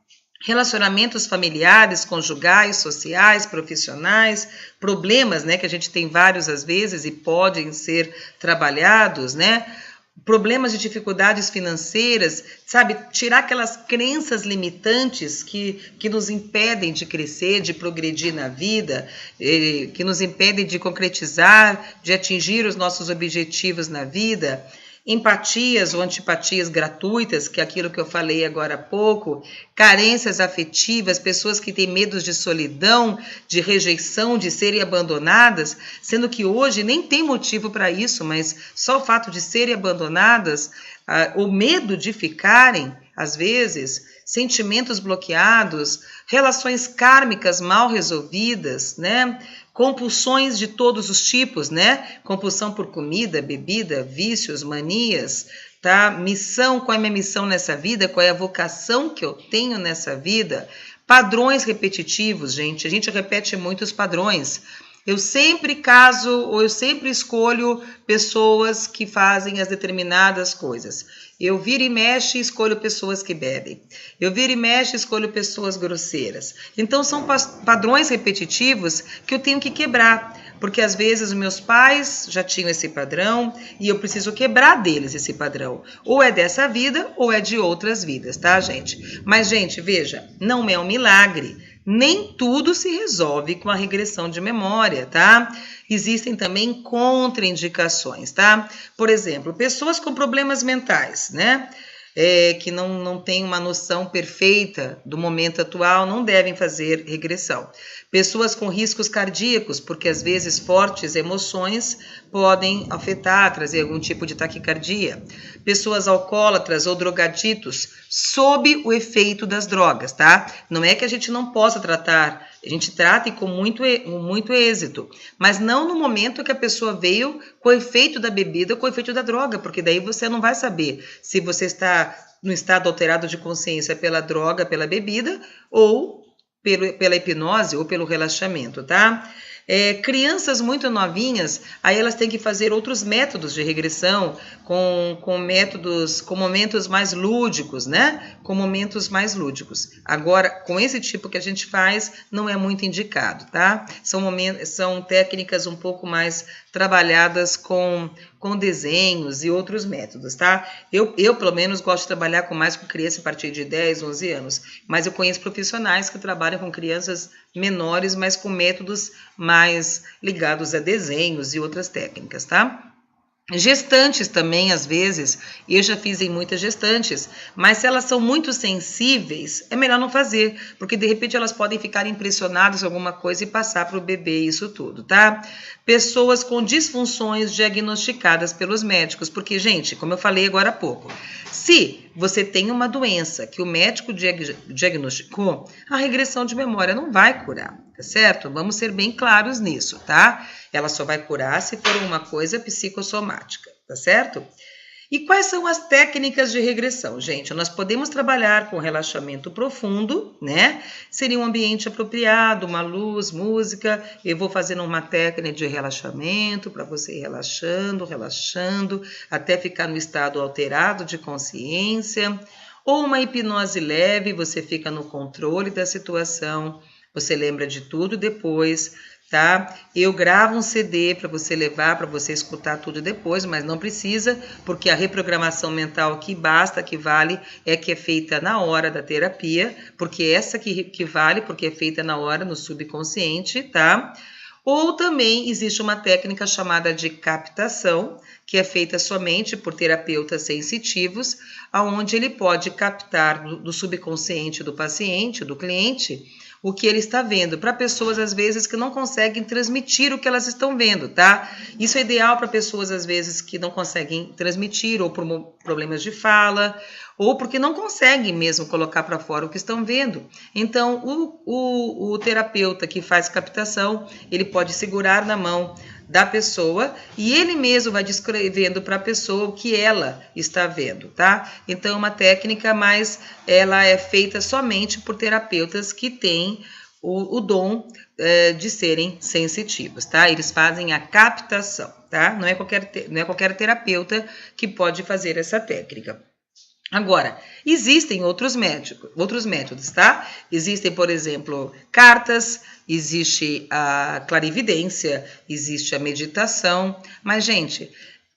Relacionamentos familiares, conjugais, sociais, profissionais, problemas, né, que a gente tem vários às vezes e podem ser trabalhados, né? Problemas de dificuldades financeiras, sabe? Tirar aquelas crenças limitantes que nos impedem de crescer, de progredir na vida, que nos impedem de concretizar, de atingir os nossos objetivos na vida. empatias ou antipatias gratuitas, que é aquilo que eu falei agora há pouco, carências afetivas, pessoas que têm medos de solidão, de rejeição, de serem abandonadas, sendo que hoje nem tem motivo para isso, mas só o fato de serem abandonadas, o medo de ficarem, às vezes, sentimentos bloqueados, relações kármicas mal resolvidas, né? Compulsões de todos os tipos, né? Compulsão por comida, bebida, vícios, manias, tá? Missão, qual é a minha missão nessa vida? Qual é a vocação que eu tenho nessa vida? Padrões repetitivos, gente. A gente repete muitos padrões. Eu sempre caso ou eu sempre escolho pessoas que fazem as determinadas coisas. Eu viro e mexe e escolho pessoas que bebem. Eu viro e mexe e escolho pessoas grosseiras. Então, são padrões repetitivos que eu tenho que quebrar. Porque, às vezes, os meus pais já tinham esse padrão e eu preciso quebrar deles esse padrão. Ou é dessa vida ou é de outras vidas, tá, gente? Mas, gente, veja, não é um milagre. Nem tudo se resolve com a regressão de memória, tá? Existem também contraindicações, tá? Por exemplo, pessoas com problemas mentais, né? Que não têm uma noção perfeita do momento atual, não devem fazer regressão. Pessoas com riscos cardíacos, porque às vezes fortes emoções podem afetar, trazer algum tipo de taquicardia. Pessoas alcoólatras ou drogaditos, sob o efeito das drogas, tá? Não é que a gente não possa tratar, a gente trata com muito êxito, mas não no momento que a pessoa veio com o efeito da bebida, com o efeito da droga, porque daí você não vai saber se você está no estado alterado de consciência pela droga, pela bebida, ou pela hipnose ou pelo relaxamento, tá? Crianças muito novinhas, aí elas têm que fazer outros métodos de regressão, com momentos mais lúdicos, né? Com momentos mais lúdicos. Agora, com esse tipo que a gente faz, não é muito indicado, tá? São técnicas um pouco mais trabalhadas com desenhos e outros métodos, tá? Eu, pelo menos, gosto de trabalhar mais com criança a partir de 10, 11 anos, mas eu conheço profissionais que trabalham com crianças menores, mas com métodos mais ligados a desenhos e outras técnicas, tá? Gestantes também, às vezes, eu já fiz em muitas gestantes, mas se elas são muito sensíveis, é melhor não fazer, porque de repente elas podem ficar impressionadas com alguma coisa e passar para o bebê isso tudo, tá? Pessoas com disfunções diagnosticadas pelos médicos, porque, gente, como eu falei agora há pouco, se você tem uma doença que o médico diagnosticou, a regressão de memória não vai curar, tá certo? Vamos ser bem claros nisso, tá? Ela só vai curar se for uma coisa psicossomática, tá certo? E quais são as técnicas de regressão, gente? Nós podemos trabalhar com relaxamento profundo, né? Seria um ambiente apropriado, uma luz, música. Eu vou fazendo uma técnica de relaxamento para você ir relaxando, até ficar no estado alterado de consciência. Ou uma hipnose leve, você fica no controle da situação, você lembra de tudo depois, tá? Eu gravo um CD para você levar, para você escutar tudo depois, mas não precisa, porque a reprogramação mental que basta, que vale, é que é feita na hora da terapia, porque essa que vale, porque é feita na hora, no subconsciente, tá? Ou também existe uma técnica chamada de captação, que é feita somente por terapeutas sensitivos, onde ele pode captar do subconsciente do paciente, do cliente, o que ele está vendo, para pessoas, às vezes, que não conseguem transmitir o que elas estão vendo, tá? Isso é ideal para pessoas, às vezes, que não conseguem transmitir, ou por problemas de fala, ou porque não conseguem mesmo colocar para fora o que estão vendo. Então, o terapeuta que faz captação, ele pode segurar na mão da pessoa e ele mesmo vai descrevendo para a pessoa o que ela está vendo, tá? Então, é uma técnica, mas ela é feita somente por terapeutas que têm o dom de serem sensitivos, tá? Eles fazem a captação, tá? Não é qualquer terapeuta que pode fazer essa técnica. Agora, existem outros métodos, tá? Existem, por exemplo, cartas, existe a clarividência, existe a meditação, mas, gente,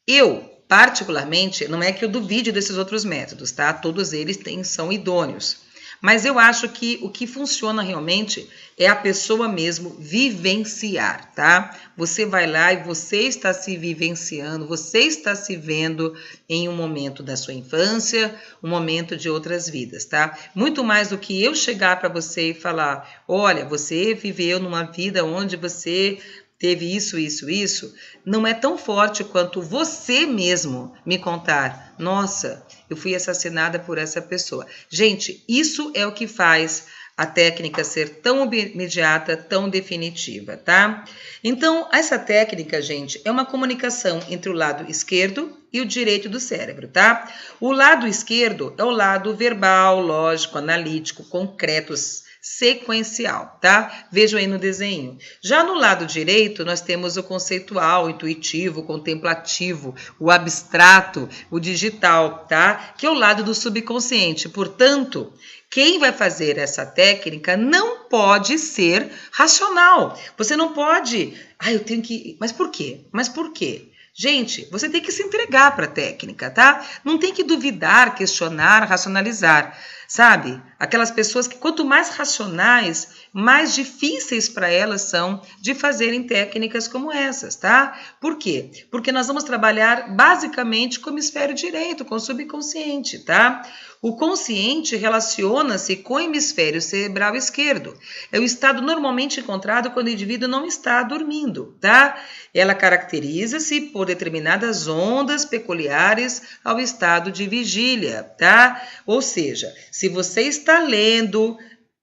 eu, particularmente, não é que eu duvide desses outros métodos, tá? Todos eles são idôneos. Mas eu acho que o que funciona realmente é a pessoa mesmo vivenciar, tá? Você vai lá e você está se vivenciando, você está se vendo em um momento da sua infância, um momento de outras vidas, tá? Muito mais do que eu chegar para você e falar, olha, você viveu numa vida onde você teve isso, não é tão forte quanto você mesmo me contar, nossa, eu fui assassinada por essa pessoa. Gente, isso é o que faz a técnica ser tão imediata, tão definitiva, tá? Então, essa técnica, gente, é uma comunicação entre o lado esquerdo e o direito do cérebro, tá? O lado esquerdo é o lado verbal, lógico, analítico, concreto, sequencial, tá? Vejam aí no desenho. Já no lado direito, nós temos o conceitual, intuitivo, contemplativo, o abstrato, o digital, tá? Que é o lado do subconsciente. Portanto, quem vai fazer essa técnica não pode ser racional. Você não pode... eu tenho que... Mas por quê? Mas por quê? Gente, você tem que se entregar para a técnica, tá? Não tem que duvidar, questionar, racionalizar, sabe? Aquelas pessoas que quanto mais racionais, mais difíceis para elas são de fazerem técnicas como essas, tá? Por quê? Porque nós vamos trabalhar basicamente com o hemisfério direito, com o subconsciente, tá? O consciente relaciona-se com o hemisfério cerebral esquerdo. É o estado normalmente encontrado quando o indivíduo não está dormindo, tá? Ela caracteriza-se por determinadas ondas peculiares ao estado de vigília, tá? Ou seja, se você está lendo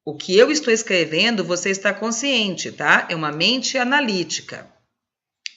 o que eu estou escrevendo, você está consciente, tá? É uma mente analítica.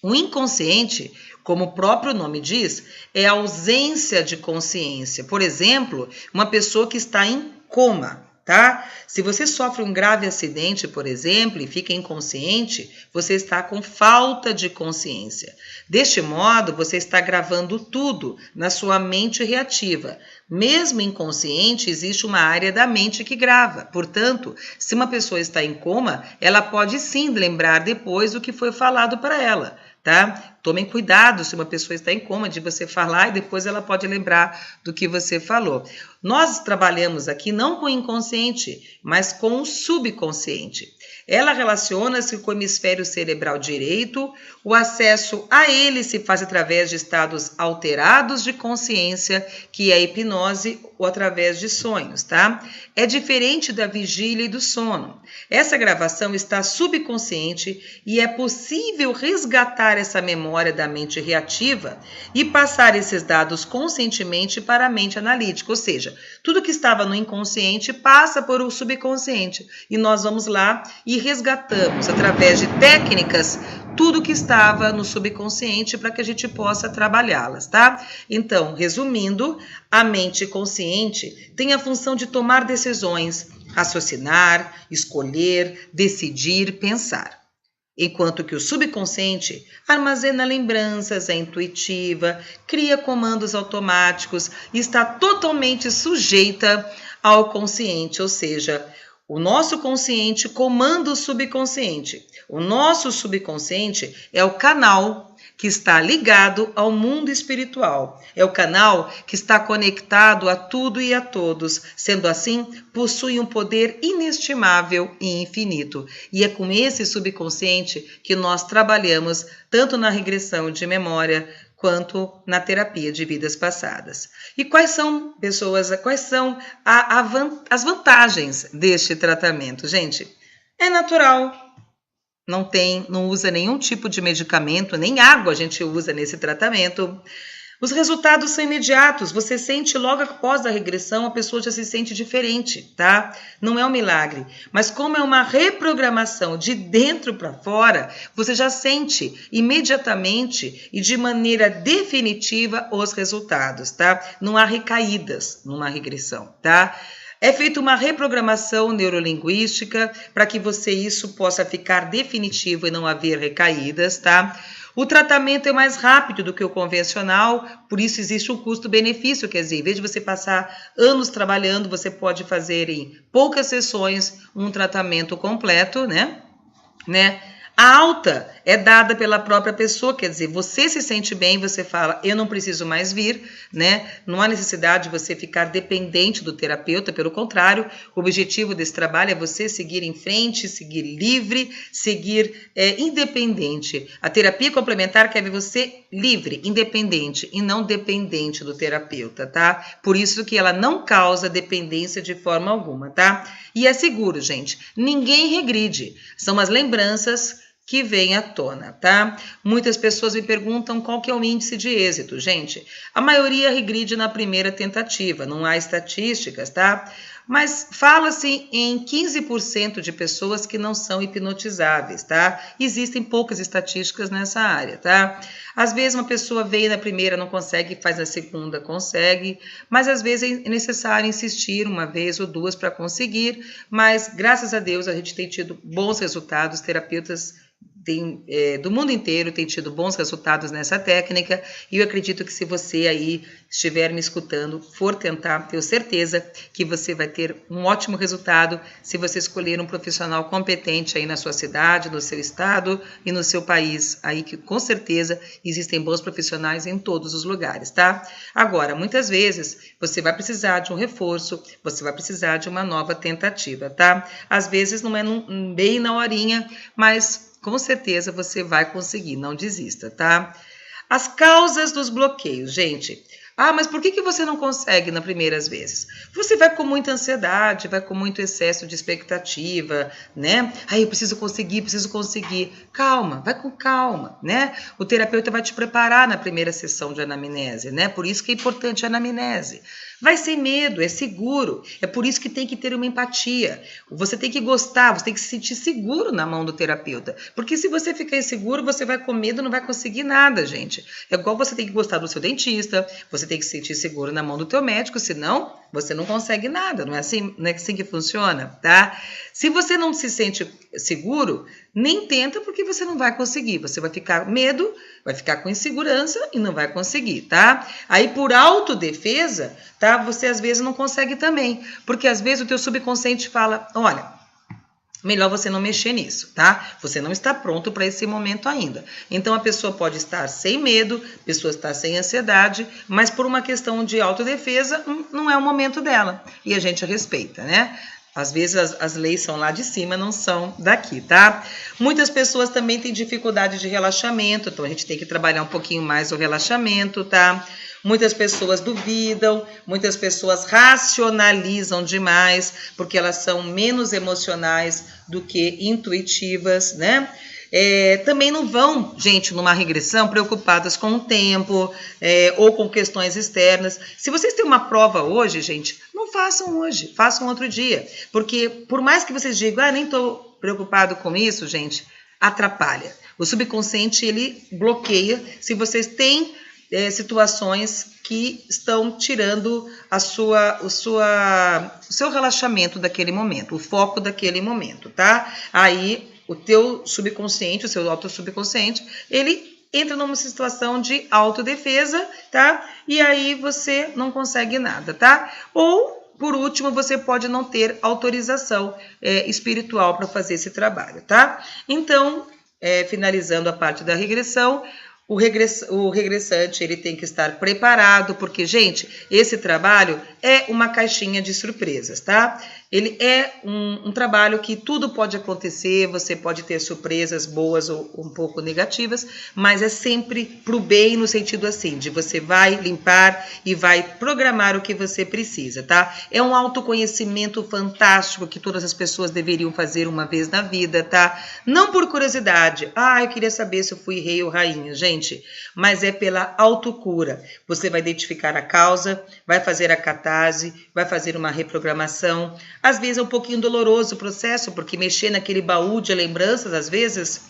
O inconsciente, como o próprio nome diz, é a ausência de consciência. Por exemplo, uma pessoa que está em coma, tá? Se você sofre um grave acidente, por exemplo, e fica inconsciente, você está com falta de consciência. Deste modo, você está gravando tudo na sua mente reativa. Mesmo inconsciente, existe uma área da mente que grava. Portanto, se uma pessoa está em coma, ela pode sim lembrar depois do que foi falado para ela, tá? Tomem cuidado se uma pessoa está em coma de você falar e depois ela pode lembrar do que você falou. Nós trabalhamos aqui não com o inconsciente, mas com o subconsciente. Ela relaciona-se com o hemisfério cerebral direito, o acesso a ele se faz através de estados alterados de consciência, que é a hipnose, ou através de sonhos, tá? É diferente da vigília e do sono. Essa gravação está subconsciente e é possível resgatar essa memória da mente reativa e passar esses dados conscientemente para a mente analítica, ou seja, tudo que estava no inconsciente passa por o subconsciente e nós vamos lá e resgatamos através de técnicas tudo que estava no subconsciente para que a gente possa trabalhá-las, tá? Então, resumindo, a mente consciente tem a função de tomar decisões, raciocinar, escolher, decidir, pensar. Enquanto que o subconsciente armazena lembranças, é intuitiva, cria comandos automáticos e está totalmente sujeita ao consciente, ou seja, o nosso consciente comanda o subconsciente. O nosso subconsciente é o canal que está ligado ao mundo espiritual. É o canal que está conectado a tudo e a todos. Sendo assim, possui um poder inestimável e infinito. E é com esse subconsciente que nós trabalhamos tanto na regressão de memória quanto na terapia de vidas passadas. E quais são as vantagens deste tratamento? Gente, é natural. Não usa nenhum tipo de medicamento, nem água a gente usa nesse tratamento. Os resultados são imediatos, você sente logo após a regressão, a pessoa já se sente diferente, tá? Não é um milagre, mas como é uma reprogramação de dentro para fora, você já sente imediatamente e de maneira definitiva os resultados, tá? Não há recaídas numa regressão, tá? É feita uma reprogramação neurolinguística para que isso possa ficar definitivo e não haver recaídas, tá? O tratamento é mais rápido do que o convencional, por isso existe um custo-benefício, quer dizer, em vez de você passar anos trabalhando, você pode fazer em poucas sessões um tratamento completo, né? A alta é dada pela própria pessoa, quer dizer, você se sente bem, você fala, eu não preciso mais vir, né? Não há necessidade de você ficar dependente do terapeuta, pelo contrário, o objetivo desse trabalho é você seguir em frente, seguir livre, seguir independente. A terapia complementar quer ver você livre, independente e não dependente do terapeuta, tá? Por isso que ela não causa dependência de forma alguma, tá? E é seguro, gente. Ninguém regride. São as lembranças que vem à tona, tá? Muitas pessoas me perguntam qual que é o índice de êxito. Gente, a maioria regride na primeira tentativa, não há estatísticas, tá? Mas fala-se em 15% de pessoas que não são hipnotizáveis, tá? Existem poucas estatísticas nessa área, tá? Às vezes uma pessoa veio na primeira, não consegue, faz na segunda, consegue, mas às vezes é necessário insistir uma vez ou duas para conseguir, mas graças a Deus a gente tem tido bons resultados, terapeutas do mundo inteiro tem tido bons resultados nessa técnica, e eu acredito que se você aí estiver me escutando, for tentar, tenho certeza que você vai ter um ótimo resultado se você escolher um profissional competente aí na sua cidade, no seu estado e no seu país, aí que com certeza existem bons profissionais em todos os lugares, tá? Agora, muitas vezes você vai precisar de um reforço, você vai precisar de uma nova tentativa, tá? Às vezes não é bem na horinha, mas com certeza você vai conseguir, não desista, tá? As causas dos bloqueios, gente. Ah, mas por que você não consegue nas primeiras vezes? Você vai com muita ansiedade, vai com muito excesso de expectativa, né? Eu preciso conseguir. Calma, vai com calma, né? O terapeuta vai te preparar na primeira sessão de anamnese, né? Por isso que é importante a anamnese. Vai sem medo, é seguro. É por isso que tem que ter uma empatia. Você tem que gostar, você tem que se sentir seguro na mão do terapeuta. Porque se você ficar inseguro, você vai com medo, não vai conseguir nada, gente. É igual você tem que gostar do seu dentista, você tem que se sentir seguro na mão do teu médico, senão você não consegue nada. Não é assim que funciona, tá? Se você não se sente seguro, nem tenta, porque você não vai conseguir. Você vai ficar com medo, vai ficar com insegurança e não vai conseguir, tá? Aí, por autodefesa, tá? Você às vezes não consegue também, porque às vezes o teu subconsciente fala, olha, melhor você não mexer nisso, tá? Você não está pronto para esse momento ainda. Então, a pessoa pode estar sem medo, a pessoa está sem ansiedade, mas por uma questão de autodefesa, não é o momento dela. E a gente respeita, né? Às vezes as leis são lá de cima, não são daqui, tá? Muitas pessoas também têm dificuldade de relaxamento, então a gente tem que trabalhar um pouquinho mais o relaxamento, tá? Muitas pessoas duvidam, muitas pessoas racionalizam demais, porque elas são menos emocionais do que intuitivas, né? Também não vão, gente, numa regressão preocupadas com o tempo ou com questões externas. Se vocês têm uma prova hoje, gente, não façam hoje, façam outro dia. Porque por mais que vocês digam, nem estou preocupado com isso, gente, atrapalha. O subconsciente, ele bloqueia se vocês têm situações que estão tirando o seu relaxamento daquele momento, o foco daquele momento, tá? Aí o teu subconsciente, o seu autossubconsciente, ele entra numa situação de autodefesa, tá? E aí você não consegue nada, tá? Ou, por último, você pode não ter autorização espiritual para fazer esse trabalho, tá? Então, finalizando a parte da regressão, o regressante ele tem que estar preparado, porque, gente, esse trabalho é uma caixinha de surpresas, tá? Ele é um trabalho que tudo pode acontecer, você pode ter surpresas boas ou um pouco negativas, mas é sempre pro bem no sentido assim, de você vai limpar e vai programar o que você precisa, tá? É um autoconhecimento fantástico que todas as pessoas deveriam fazer uma vez na vida, tá? Não por curiosidade, eu queria saber se eu fui rei ou rainha, gente, mas é pela autocura. Você vai identificar a causa, vai fazer a catarse, vai fazer uma reprogramação. Às vezes é um pouquinho doloroso o processo, porque mexer naquele baú de lembranças, às vezes,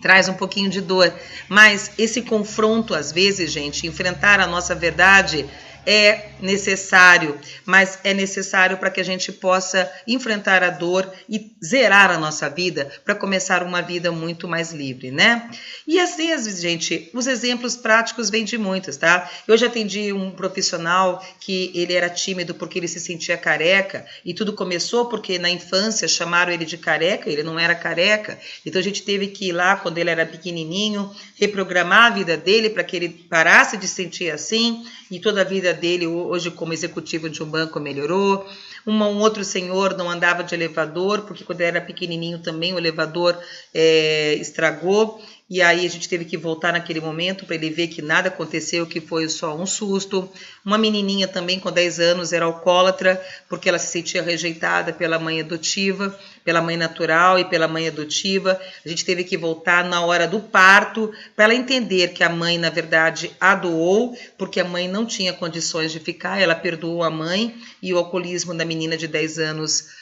traz um pouquinho de dor. Mas esse confronto, às vezes, gente, enfrentar a nossa verdade, é necessário, mas é necessário para que a gente possa enfrentar a dor e zerar a nossa vida para começar uma vida muito mais livre, né? E às vezes, gente, os exemplos práticos vêm de muitos, tá? Eu já atendi um profissional que ele era tímido porque ele se sentia careca e tudo começou porque na infância chamaram ele de careca, ele não era careca, então a gente teve que ir lá quando ele era pequenininho, reprogramar a vida dele para que ele parasse de sentir assim, e toda a vida dele hoje como executivo de um banco melhorou. Um outro senhor não andava de elevador, porque quando ele era pequenininho também o elevador estragou, e aí a gente teve que voltar naquele momento para ele ver que nada aconteceu, que foi só um susto. Uma menininha também com 10 anos era alcoólatra, porque ela se sentia rejeitada pela mãe adotiva, pela mãe natural e pela mãe adotiva. A gente teve que voltar na hora do parto para ela entender que a mãe, na verdade, a doou, porque a mãe não tinha condições de ficar, ela perdoou a mãe e o alcoolismo da menina de 10 anos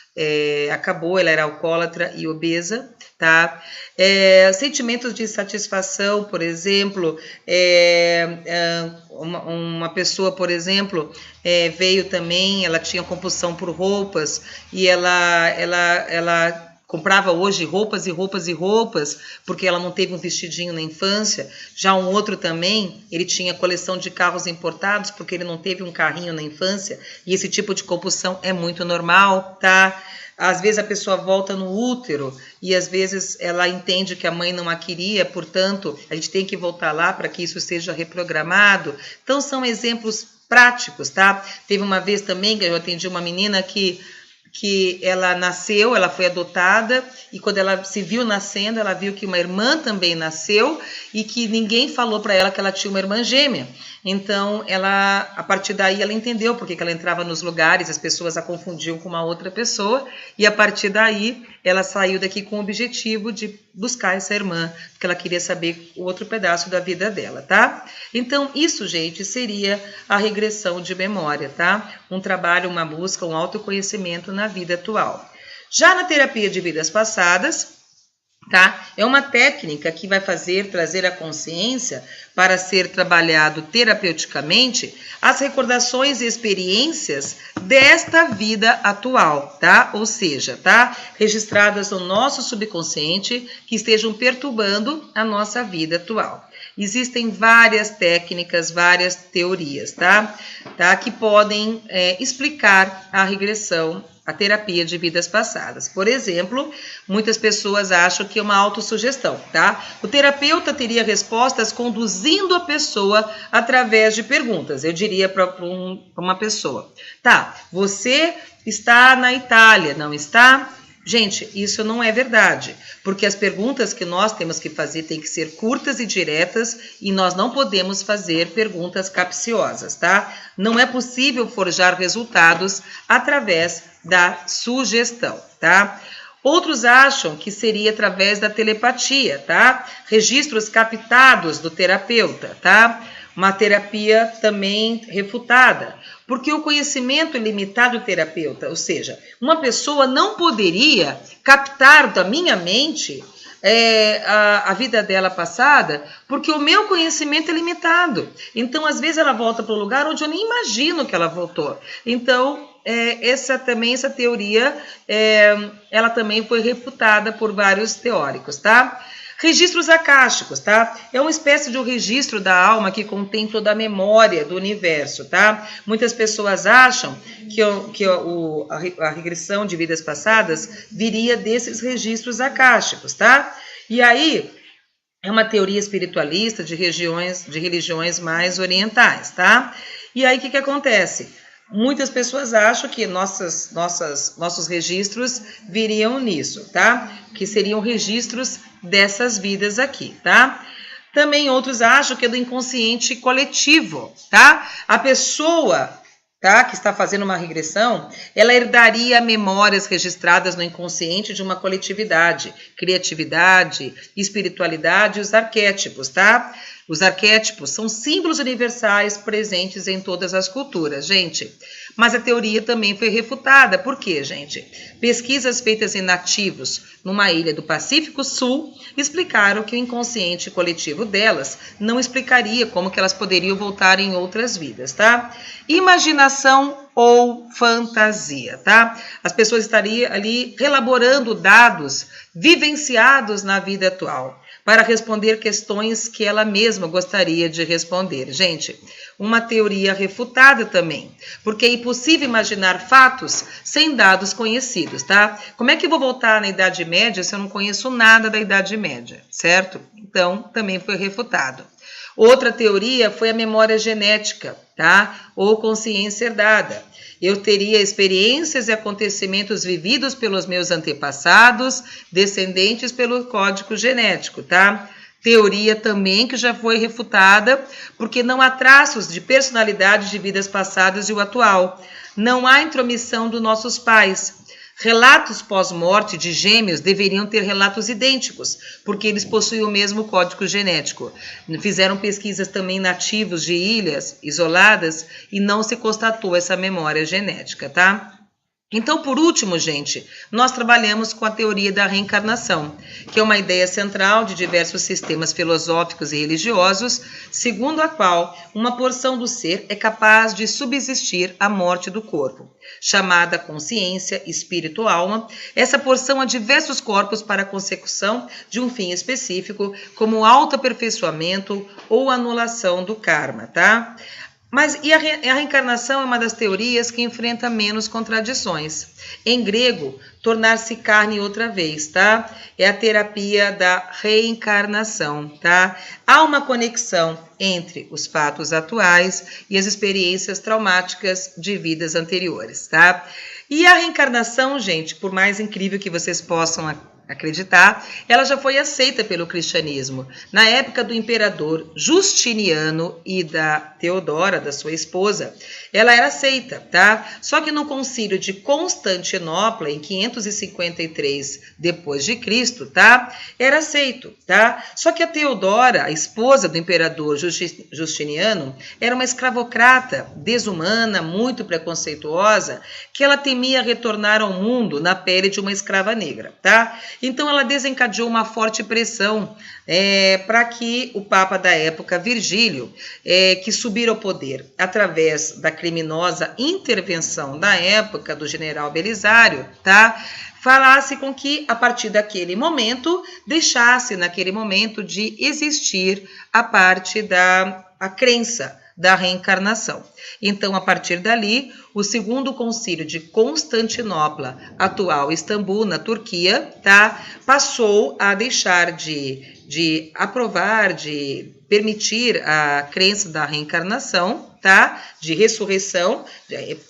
acabou, ela era alcoólatra e obesa, tá? Sentimentos de insatisfação, por exemplo, uma pessoa, por exemplo, veio também, ela tinha compulsão por roupas e ela comprava hoje roupas e roupas e roupas, porque ela não teve um vestidinho na infância. Já um outro também, ele tinha coleção de carros importados, porque ele não teve um carrinho na infância, e esse tipo de compulsão é muito normal, tá? Às vezes a pessoa volta no útero, e às vezes ela entende que a mãe não a queria, portanto, a gente tem que voltar lá para que isso seja reprogramado. Então, são exemplos práticos, tá? Teve uma vez também que eu atendi uma menina que ela nasceu, ela foi adotada, e quando ela se viu nascendo, ela viu que uma irmã também nasceu e que ninguém falou para ela que ela tinha uma irmã gêmea. Então, a partir daí, ela entendeu porque que ela entrava nos lugares, as pessoas a confundiam com uma outra pessoa, e a partir daí, ela saiu daqui com o objetivo de buscar essa irmã, porque ela queria saber o outro pedaço da vida dela, tá? Então, isso, gente, seria a regressão de memória, tá? Um trabalho, uma busca, um autoconhecimento na vida atual. Já na terapia de vidas passadas, tá? É uma técnica que vai trazer a consciência para ser trabalhado terapeuticamente as recordações e experiências desta vida atual, tá? Ou seja, tá? Registradas no nosso subconsciente que estejam perturbando a nossa vida atual. Existem várias técnicas, várias teorias, tá? Que podem explicar a regressão, a terapia de vidas passadas. Por exemplo, muitas pessoas acham que é uma autossugestão, tá? O terapeuta teria respostas conduzindo a pessoa através de perguntas. Eu diria para uma pessoa, tá, você está na Itália, não está? Gente, isso não é verdade, porque as perguntas que nós temos que fazer têm que ser curtas e diretas e nós não podemos fazer perguntas capciosas, tá? Não é possível forjar resultados através da sugestão, tá? Outros acham que seria através da telepatia, tá? Registros captados do terapeuta, tá? Uma terapia também refutada, porque o conhecimento é limitado do terapeuta, ou seja, uma pessoa não poderia captar da minha mente a vida dela passada, porque o meu conhecimento é limitado. Então, às vezes, ela volta para um lugar onde eu nem imagino que ela voltou. Então, essa teoria, ela também foi refutada por vários teóricos, tá? Registros acásticos, tá? É uma espécie de um registro da alma que contém toda a memória do universo, tá? Muitas pessoas acham que a regressão de vidas passadas viria desses registros acásticos, tá? E aí, é uma teoria espiritualista de religiões mais orientais, tá? E aí, o que acontece? Muitas pessoas acham que nossos registros viriam nisso, tá? Que seriam registros dessas vidas aqui, tá? Também outros acham que é do inconsciente coletivo, tá? A pessoa, tá, que está fazendo uma regressão, ela herdaria memórias registradas no inconsciente de uma coletividade, criatividade, espiritualidade e os arquétipos, tá? Os arquétipos são símbolos universais presentes em todas as culturas, gente. Mas a teoria também foi refutada. Por quê, gente? Pesquisas feitas em nativos numa ilha do Pacífico Sul explicaram que o inconsciente coletivo delas não explicaria como que elas poderiam voltar em outras vidas, tá? Imaginação ou fantasia, tá? As pessoas estariam ali elaborando dados vivenciados na vida atual para responder questões que ela mesma gostaria de responder. Gente, uma teoria refutada também, porque é impossível imaginar fatos sem dados conhecidos, tá? Como é que eu vou voltar na Idade Média se eu não conheço nada da Idade Média, certo? Então, também foi refutado. Outra teoria foi a memória genética, tá? Ou consciência herdada. Eu teria experiências e acontecimentos vividos pelos meus antepassados, descendentes pelo código genético, tá? Teoria também que já foi refutada, porque não há traços de personalidade de vidas passadas e o atual. Não há intromissão dos nossos pais. Relatos pós-morte de gêmeos deveriam ter relatos idênticos, porque eles possuem o mesmo código genético. Fizeram pesquisas também nativos de ilhas isoladas e não se constatou essa memória genética, tá? Então, por último, gente, nós trabalhamos com a teoria da reencarnação, que é uma ideia central de diversos sistemas filosóficos e religiosos, segundo a qual uma porção do ser é capaz de subsistir à morte do corpo. Chamada consciência, espírito, alma, essa porção há diversos corpos para a consecução de um fim específico, como o autoaperfeiçoamento ou anulação do karma, tá? Mas a reencarnação é uma das teorias que enfrenta menos contradições. Em grego, tornar-se carne outra vez, tá? É a terapia da reencarnação, tá? Há uma conexão entre os fatos atuais e as experiências traumáticas de vidas anteriores, tá? E a reencarnação, gente, por mais incrível que vocês possam acreditar, ela já foi aceita pelo cristianismo. Na época do imperador Justiniano e da Teodora, da sua esposa, ela era aceita, tá? Só que no concílio de Constantinopla, em 553 depois de Cristo, tá? Era aceito, tá? Só que a Teodora, a esposa do imperador Justiniano, era uma escravocrata, desumana, muito preconceituosa, que ela temia retornar ao mundo na pele de uma escrava negra, tá? Então, ela desencadeou uma forte pressão para que o Papa da época, Virgílio, que subir ao poder através da criminosa intervenção da época do general Belisário, tá? Falasse com que, a partir daquele momento, deixasse naquele momento de existir a parte a crença da reencarnação. Então, a partir dali, o segundo concílio de Constantinopla, atual Istambul, na Turquia, tá, passou a deixar de aprovar, de permitir a crença da reencarnação, tá, de ressurreição,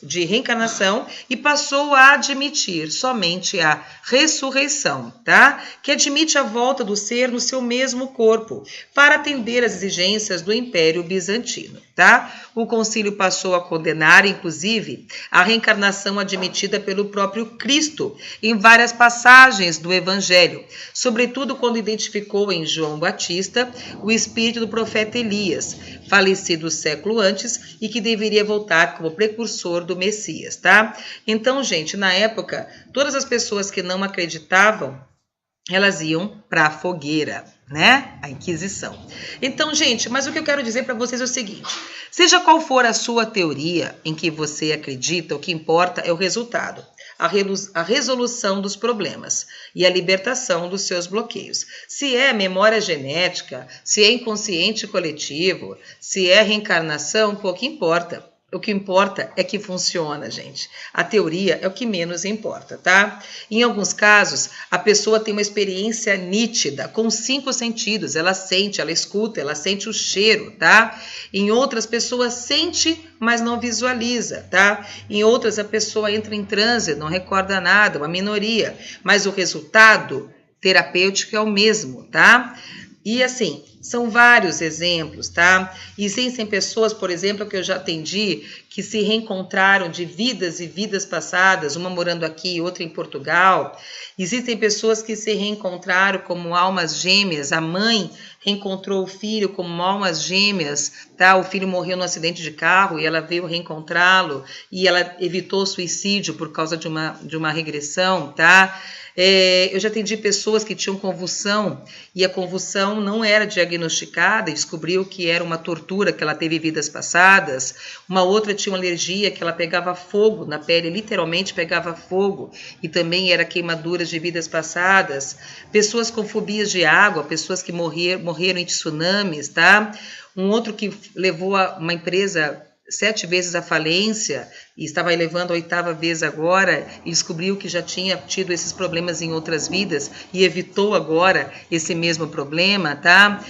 de reencarnação, e passou a admitir somente a ressurreição, tá, que admite a volta do ser no seu mesmo corpo, para atender às exigências do Império Bizantino, tá. O concílio passou a condenar, inclusive, a reencarnação admitida pelo próprio Cristo em várias passagens do Evangelho, sobretudo quando identificou em João Batista o espírito do profeta Elias, falecido século antes e que deveria voltar como precursor do Messias, tá? Então, gente, na época, todas as pessoas que não acreditavam, elas iam para a fogueira, né? A Inquisição. Então, gente, mas o que eu quero dizer para vocês é o seguinte: seja qual for a sua teoria em que você acredita, o que importa é o resultado, a resolução dos problemas e a libertação dos seus bloqueios. Se é memória genética, se é inconsciente coletivo, se é reencarnação, pouco importa. O que importa é que funciona, gente. A teoria é o que menos importa, tá? Em alguns casos, a pessoa tem uma experiência nítida, com 5 sentidos. Ela sente, ela escuta, ela sente o cheiro, tá? Em outras, pessoas sente, mas não visualiza, tá? Em outras, a pessoa entra em transe, não recorda nada, uma minoria. Mas o resultado terapêutico é o mesmo, tá? E assim, são vários exemplos, tá? Existem pessoas, por exemplo, que eu já atendi, que se reencontraram de vidas e vidas passadas, uma morando aqui, outra em Portugal. Existem pessoas que se reencontraram como almas gêmeas, a mãe reencontrou o filho como almas gêmeas, tá? O filho morreu num acidente de carro e ela veio reencontrá-lo e ela evitou suicídio por causa de uma regressão, tá? Eu já atendi pessoas que tinham convulsão e a convulsão não era diagnosticada e descobriu que era uma tortura, que ela teve vidas passadas. Uma outra tinha uma alergia que ela pegava fogo na pele, literalmente pegava fogo, e também era queimaduras de vidas passadas. Pessoas com fobias de água, pessoas que morreram em tsunamis, tá? Um outro que levou uma empresa 7 vezes à falência e estava elevando a 8ª vez agora e descobriu que já tinha tido esses problemas em outras vidas e evitou agora esse mesmo problema, tá?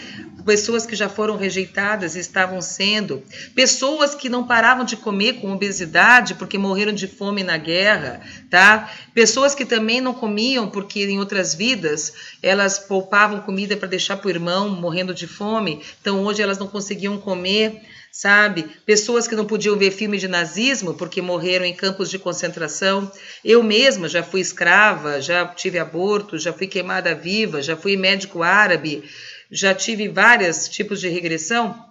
Pessoas que já foram rejeitadas e estavam sendo, pessoas que não paravam de comer com obesidade porque morreram de fome na guerra, tá? Pessoas que também não comiam porque em outras vidas elas poupavam comida para deixar para o irmão morrendo de fome, então hoje elas não conseguiam comer, sabe? Pessoas que não podiam ver filme de nazismo porque morreram em campos de concentração. Eu mesma já fui escrava, já tive aborto, já fui queimada viva, já fui médico árabe, já tive vários tipos de regressão.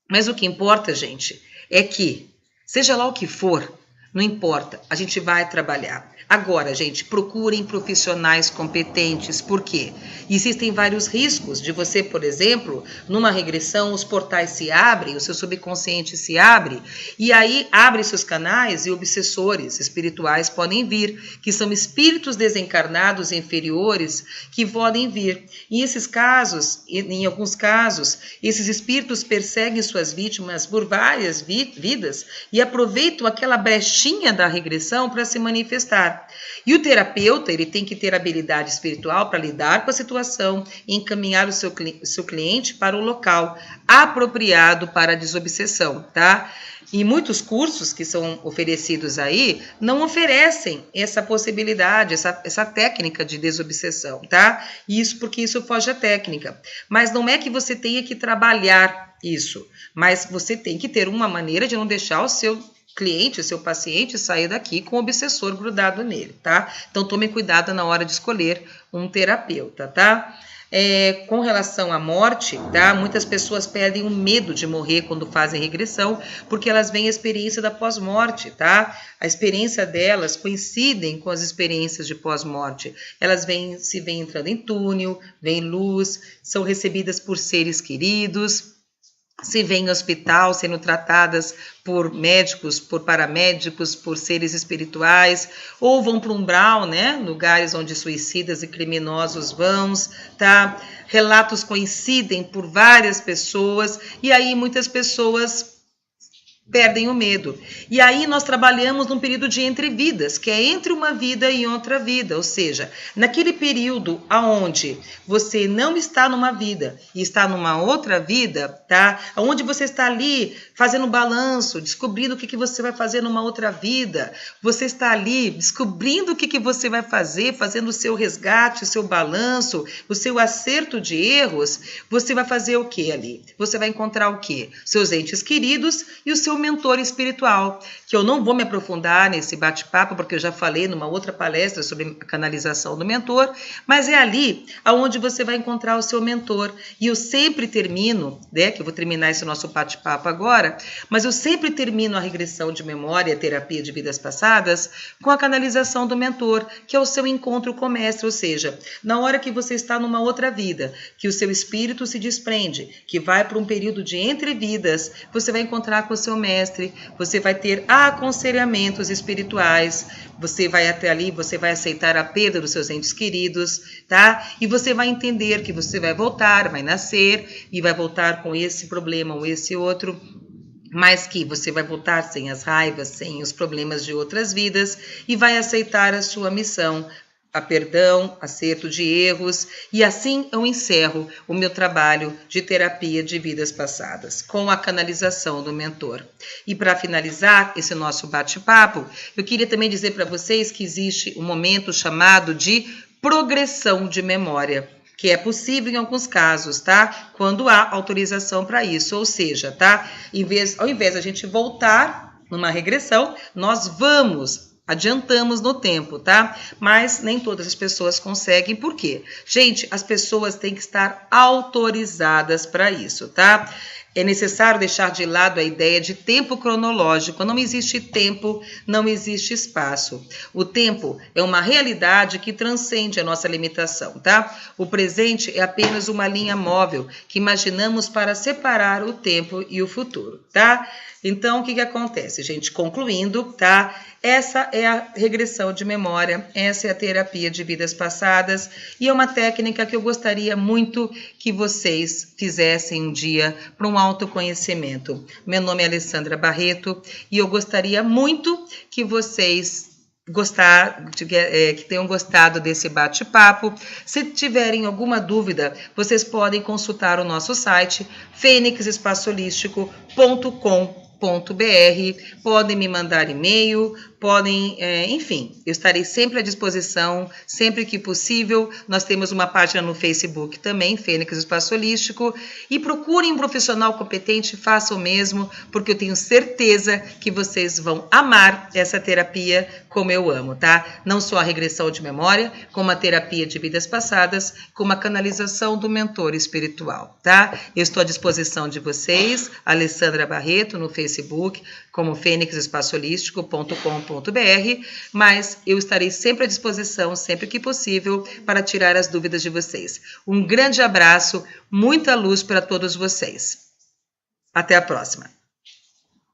Mas o que importa, gente, é que, seja lá o que for, não importa, a gente vai trabalhar. Agora, gente, procurem profissionais competentes, por quê? Existem vários riscos de você, por exemplo, numa regressão, os portais se abrem, o seu subconsciente se abre, e aí abre-se os canais e obsessores espirituais podem vir, que são espíritos desencarnados inferiores que podem vir. E esses casos, em alguns casos, esses espíritos perseguem suas vítimas por várias vidas e aproveitam aquela brechinha da regressão para se manifestar. E o terapeuta, ele tem que ter habilidade espiritual para lidar com a situação e encaminhar o seu cliente para o local apropriado para a desobsessão, tá? E muitos cursos que são oferecidos aí não oferecem essa possibilidade, essa técnica de desobsessão, tá? Isso porque isso foge à técnica. Mas não é que você tenha que trabalhar isso, mas você tem que ter uma maneira de não deixar o seu cliente, o seu paciente, sair daqui com o obsessor grudado nele, tá? Então, tome cuidado na hora de escolher um terapeuta, tá? Com relação à morte, tá? Muitas pessoas perdem o medo de morrer quando fazem regressão, porque elas veem a experiência da pós-morte, tá? A experiência delas coincidem com as experiências de pós-morte. Elas se veem entrando em túnel, veem luz, são recebidas por seres queridos, se vêm em hospital sendo tratadas por médicos, por paramédicos, por seres espirituais, ou vão para o umbral, né? Lugares onde suicidas e criminosos vão, tá? Relatos coincidem por várias pessoas, e aí muitas pessoas perdem o medo. E aí nós trabalhamos num período de entrevidas, que é entre uma vida e outra vida, ou seja, naquele período aonde você não está numa vida e está numa outra vida, tá? Onde você está ali fazendo balanço, descobrindo o que você vai fazer numa outra vida, você está ali descobrindo o que você vai fazer, fazendo o seu resgate, o seu balanço, o seu acerto de erros, você vai fazer o que ali? Você vai encontrar o quê? Seus entes queridos e o seu mentor espiritual, que eu não vou me aprofundar nesse bate-papo, porque eu já falei numa outra palestra sobre a canalização do mentor, mas é ali aonde você vai encontrar o seu mentor. E eu sempre termino, né, que eu vou terminar esse nosso bate-papo agora, mas eu sempre termino a regressão de memória, a terapia de vidas passadas, com a canalização do mentor, que é o seu encontro com o mestre, ou seja, na hora que você está numa outra vida, que o seu espírito se desprende, que vai para um período de entrevidas, você vai encontrar com o seu mestre, você vai ter aconselhamentos espirituais, você vai até ali, você vai aceitar a perda dos seus entes queridos, tá? E você vai entender que você vai voltar, vai nascer e vai voltar com esse problema ou esse outro, mas que você vai voltar sem as raivas, sem os problemas de outras vidas e vai aceitar a sua missão, a perdão, acerto de erros, e assim eu encerro o meu trabalho de terapia de vidas passadas, com a canalização do mentor. E para finalizar esse nosso bate-papo, eu queria também dizer para vocês que existe um momento chamado de progressão de memória. que é possível em alguns casos, tá? Quando há autorização para isso, ou seja, tá? Ao invés de a gente voltar numa regressão, nós adiantamos no tempo, tá? Mas nem todas as pessoas conseguem, por quê? Gente, as pessoas têm que estar autorizadas para isso, tá? É necessário deixar de lado a ideia de tempo cronológico. Não existe tempo, não existe espaço. O tempo é uma realidade que transcende a nossa limitação, tá? O presente é apenas uma linha móvel que imaginamos para separar o tempo e o futuro, tá? Então, o que acontece, gente? Concluindo, tá? Essa é a regressão de memória, essa é a terapia de vidas passadas e é uma técnica que eu gostaria muito que vocês fizessem um dia para um autoconhecimento. Meu nome é Alessandra Barreto e eu gostaria muito que vocês que tenham gostado desse bate-papo. Se tiverem alguma dúvida, vocês podem consultar o nosso site fenixespaçolístico.com.br, podem me mandar e-mail, podem, enfim, eu estarei sempre à disposição, sempre que possível. Nós temos uma página no Facebook também, Fênix Espaço Holístico, e procurem um profissional competente, façam o mesmo, porque eu tenho certeza que vocês vão amar essa terapia como eu amo, tá? Não só a regressão de memória, como a terapia de vidas passadas, como a canalização do mentor espiritual, tá? Eu estou à disposição de vocês, Alessandra Barreto, no Facebook, como fenixespaçolístico.com.br, mas eu estarei sempre à disposição, sempre que possível, para tirar as dúvidas de vocês. Um grande abraço, muita luz para todos vocês. Até a próxima.